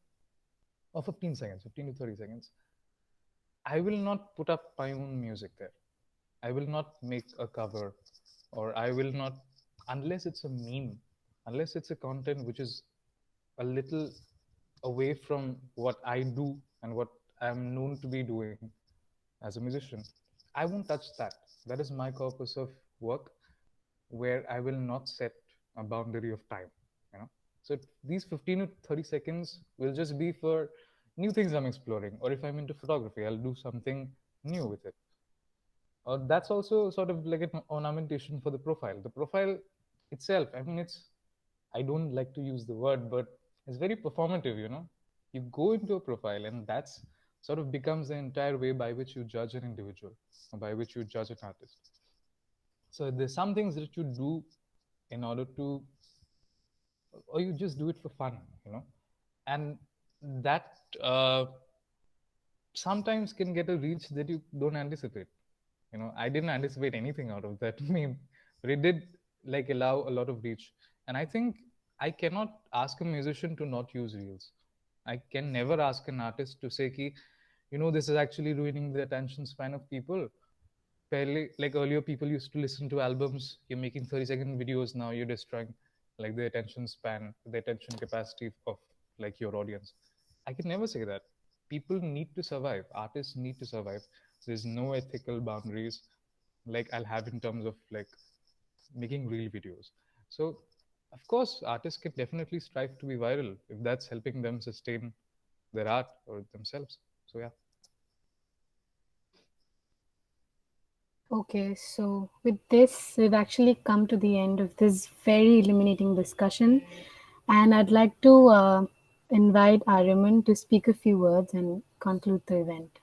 or 15 seconds, 15 to 30 seconds, I will not put up my own music there. I will not make a cover, or I will not, unless it's a meme, unless it's a content which is a little away from what I do and what I'm known to be doing as a musician. I won't touch that. That is my corpus of work, where I will not set a boundary of time. You know, so these 15 to 30 seconds will just be for new things I'm exploring, or if I'm into photography, I'll do something new with it. Or that's also sort of like an ornamentation for the profile. The profile itself, I mean, I don't like to use the word, but it's very performative, you know. You go into a profile, and that's sort of becomes the entire way by which you judge an individual, or by which you judge an artist. So there's some things that you do in order to, or you just do it for fun, you know. And that sometimes can get a reach that you don't anticipate. You know, I didn't anticipate anything out of that meme, but it did like allow a lot of reach. And I think I cannot ask a musician to not use reels. I can never ask an artist to say, ki, This is actually ruining the attention span of people. Fairly, like earlier, people used to listen to albums. You're making 30-second videos now. You're destroying like the attention span, the attention capacity of like your audience. I can never say that. People need to survive. Artists need to survive. There's no ethical boundaries like I'll have in terms of like making real videos. So, of course, artists can definitely strive to be viral if that's helping them sustain their art or themselves. So, yeah. Okay, so with this, we've actually come to the end of this very illuminating discussion, and I'd like to invite Ariman to speak a few words and conclude the event.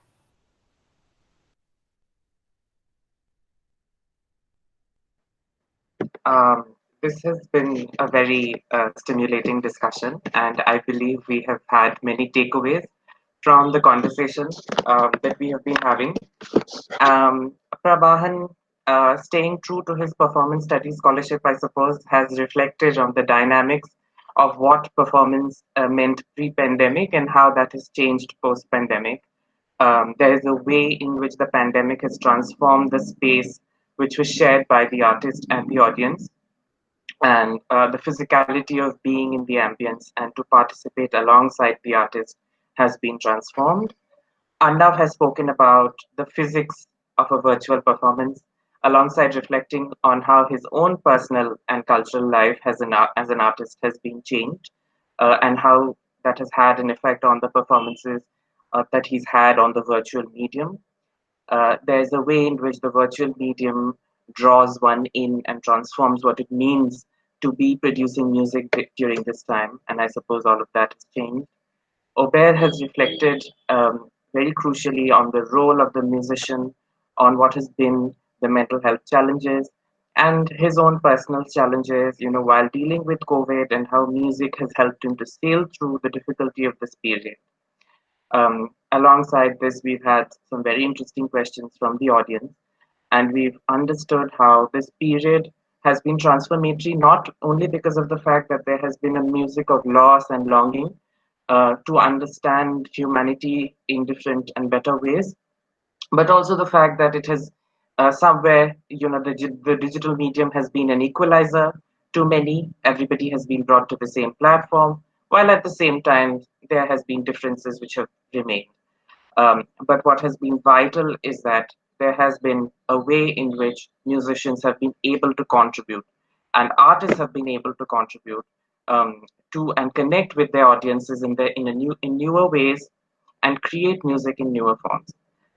This has been a very stimulating discussion, and I believe we have had many takeaways from the conversation that we have been having. Prabhahan, staying true to his performance studies scholarship, I suppose, has reflected on the dynamics of what performance meant pre pandemic and how that has changed post pandemic. There is a way in which the pandemic has transformed the space which was shared by the artist and the audience, and the physicality of being in the ambience and to participate alongside the artist has been transformed. Arnav has spoken about the physics of a virtual performance, alongside reflecting on how his own personal and cultural life as an artist has been changed, and how that has had an effect on the performances that he's had on the virtual medium. There's a way in which the virtual medium draws one in and transforms what it means to be producing music during this time, and I suppose all of that has changed. Ober has reflected very crucially on the role of the musician, on what has been the mental health challenges and his own personal challenges, while dealing with COVID, and how music has helped him to sail through the difficulty of this period. Alongside this, we've had some very interesting questions from the audience, and we've understood how this period has been transformatory, not only because of the fact that there has been a music of loss and longing to understand humanity in different and better ways, but also the fact that it has somewhere, the digital medium has been an equalizer to many. Everybody has been brought to the same platform, while at the same time, there has been differences which have remained. But what has been vital is that there has been a way in which musicians have been able to contribute and artists have been able to contribute um, to and connect with their audiences in newer ways and create music in newer forms.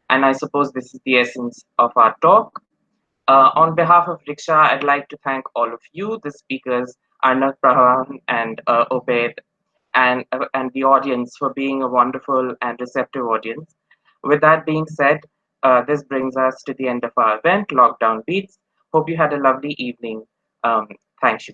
And I suppose this is the essence of our talk. On behalf of Riksha, I'd like to thank all of you, the speakers, Arnav, Prahan, and Obed, and the audience for being a wonderful and receptive audience. With that being said, this brings us to the end of our event, Lockdown Beats. Hope you had a lovely evening. Um, thank you.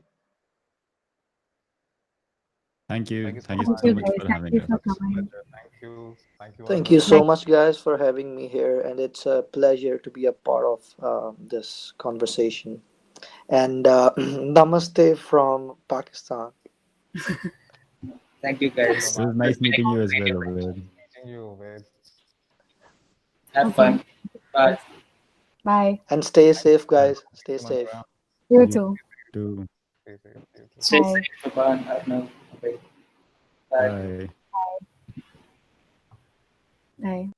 Thank you. Thank you so Thank you Thank so much. you, much guys. for Thank having you us. for It's a coming. pleasure. Thank you. Thank you, Thank you Arnav. so Like, much, guys, for having me here, and it's a pleasure to be a part of this conversation. And namaste from Pakistan. Thank you, Thank you so guys. It was much. It was nice very meeting you good, as very well, good. Obed. Meeting you, Ved. Have okay. fun. Bye. Bye. And stay Thank you safe, so much guys. for Stay seeing us safe. around. You You too. too. Stay safe. You too. Stay Bye. safe, Papan, Arnav. Okay. Bye. Bye. Bye.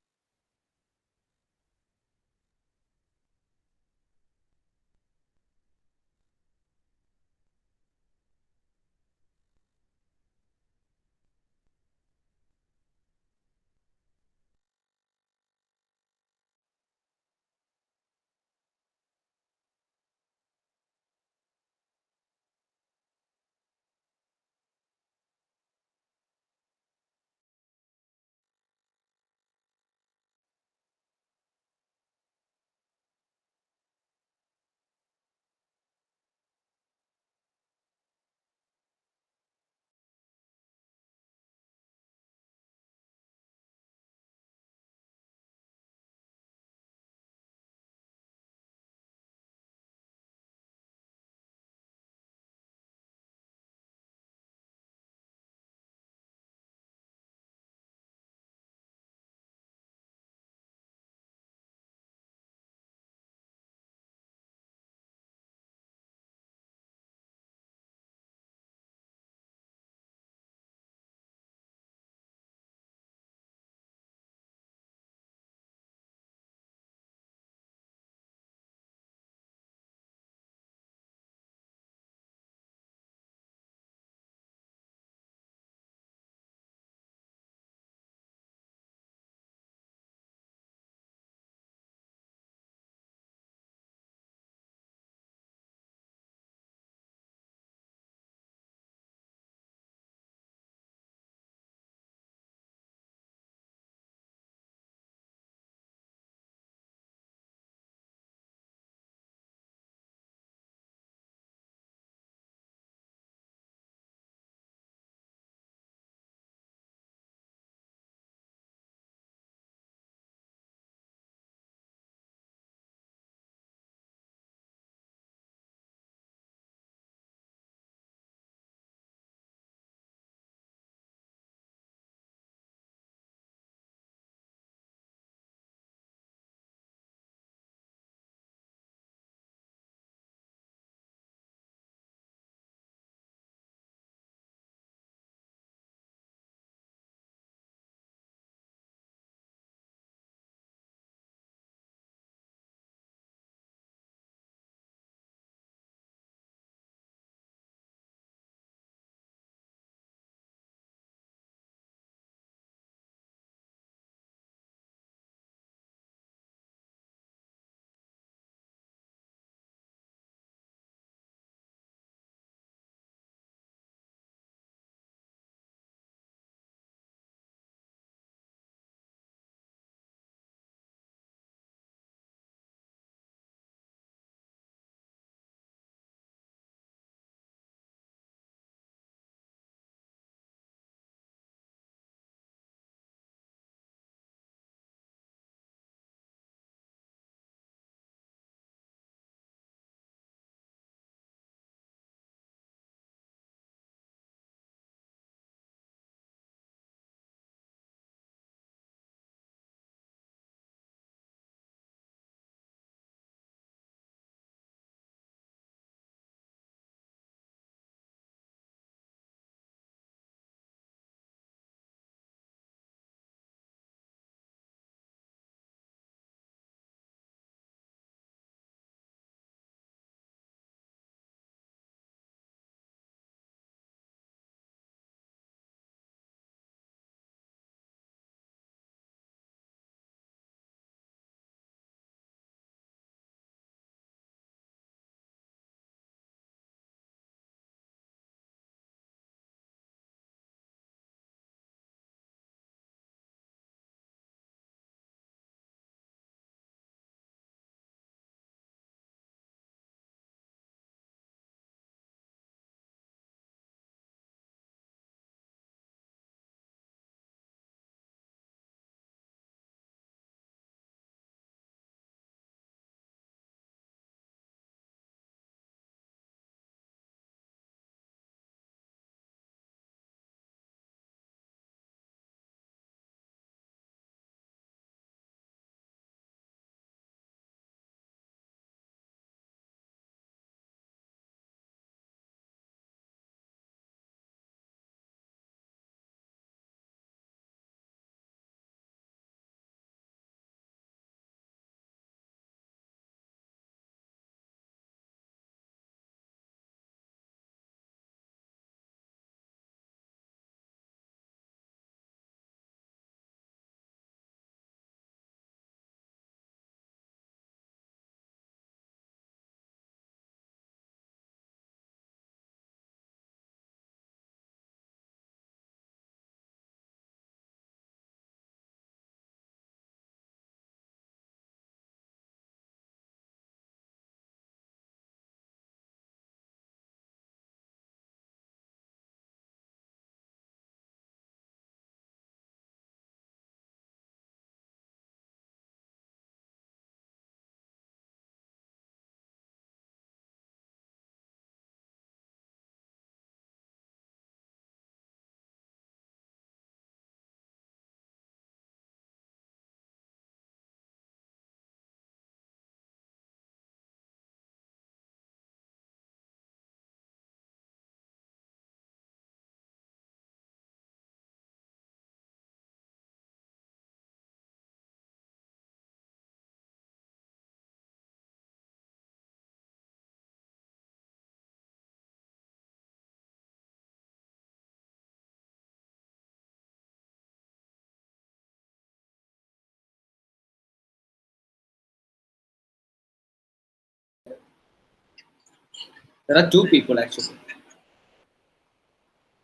There are two people actually.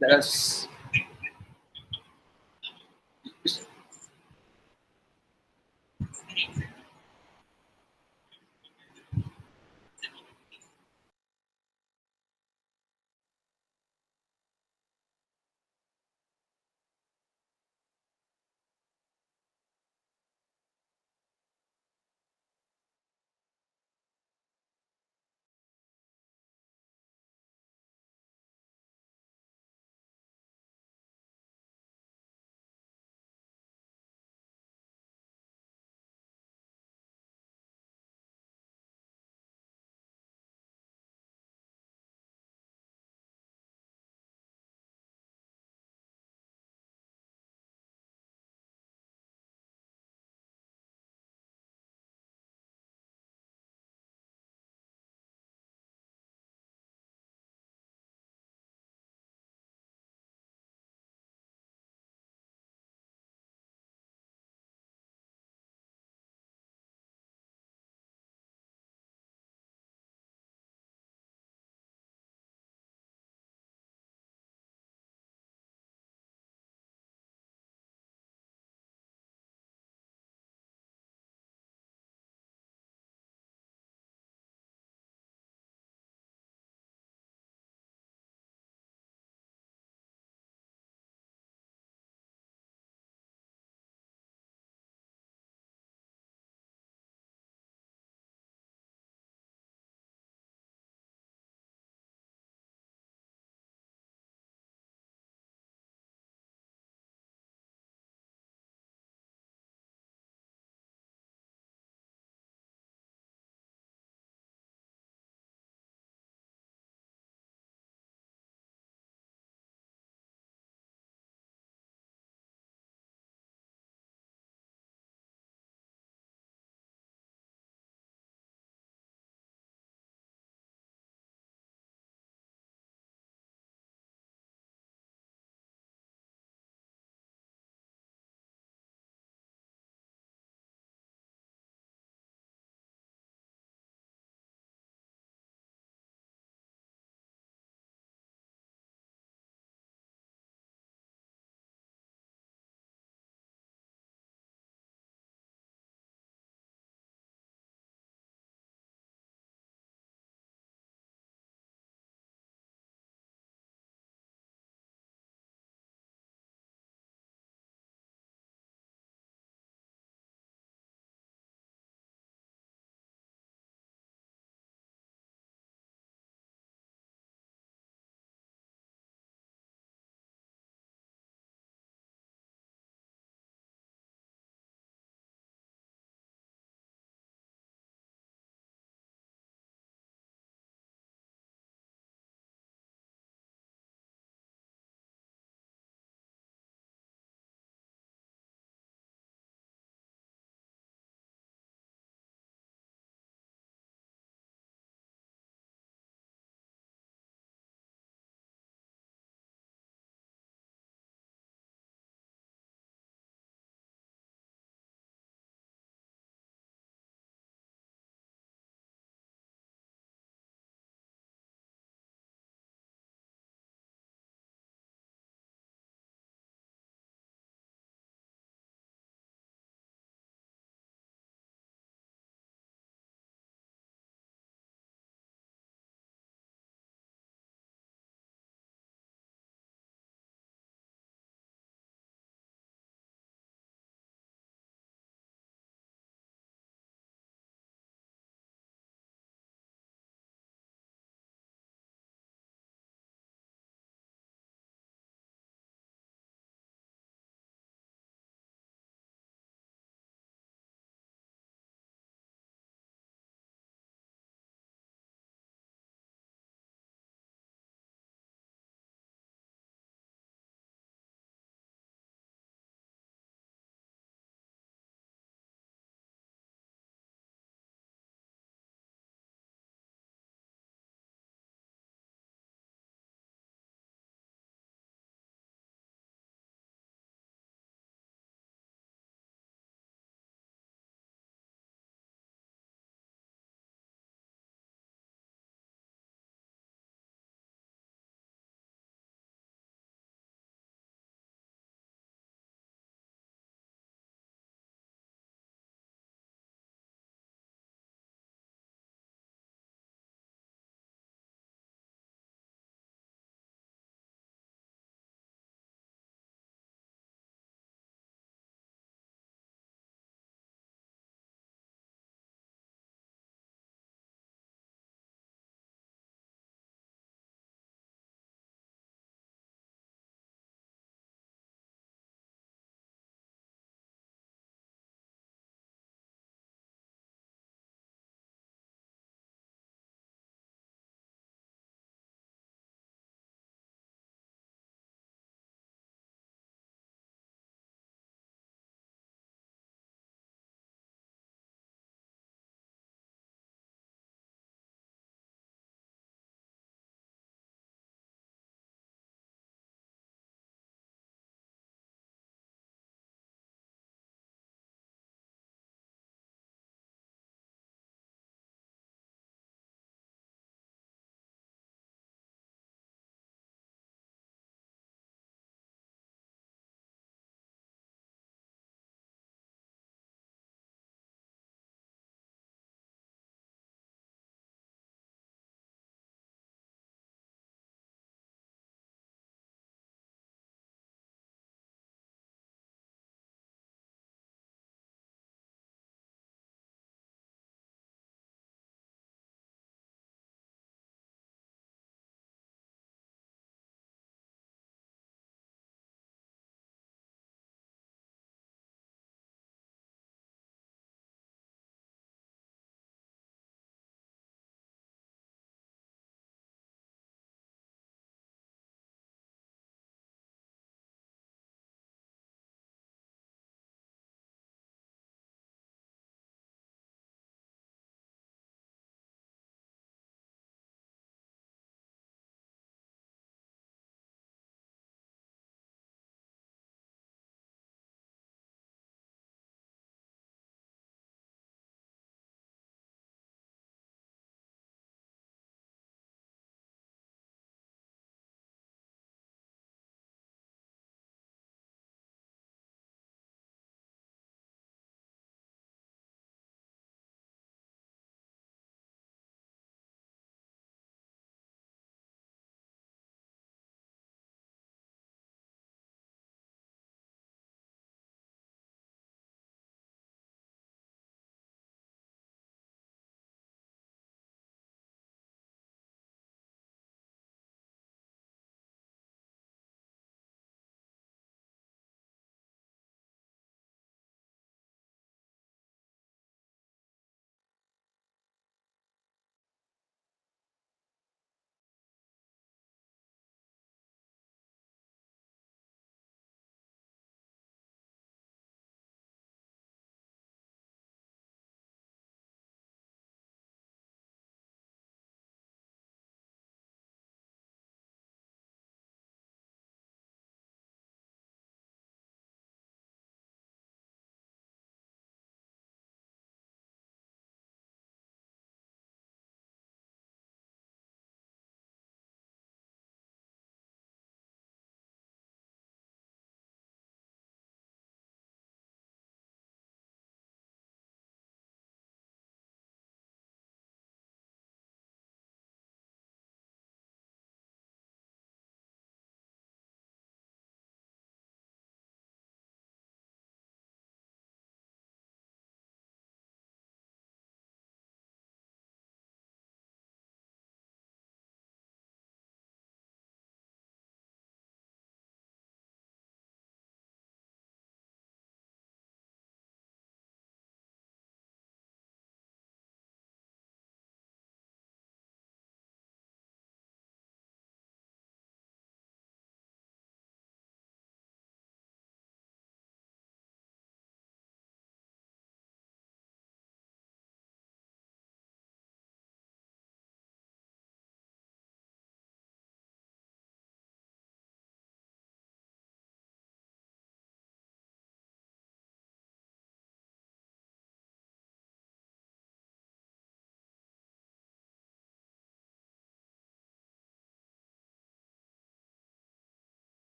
There are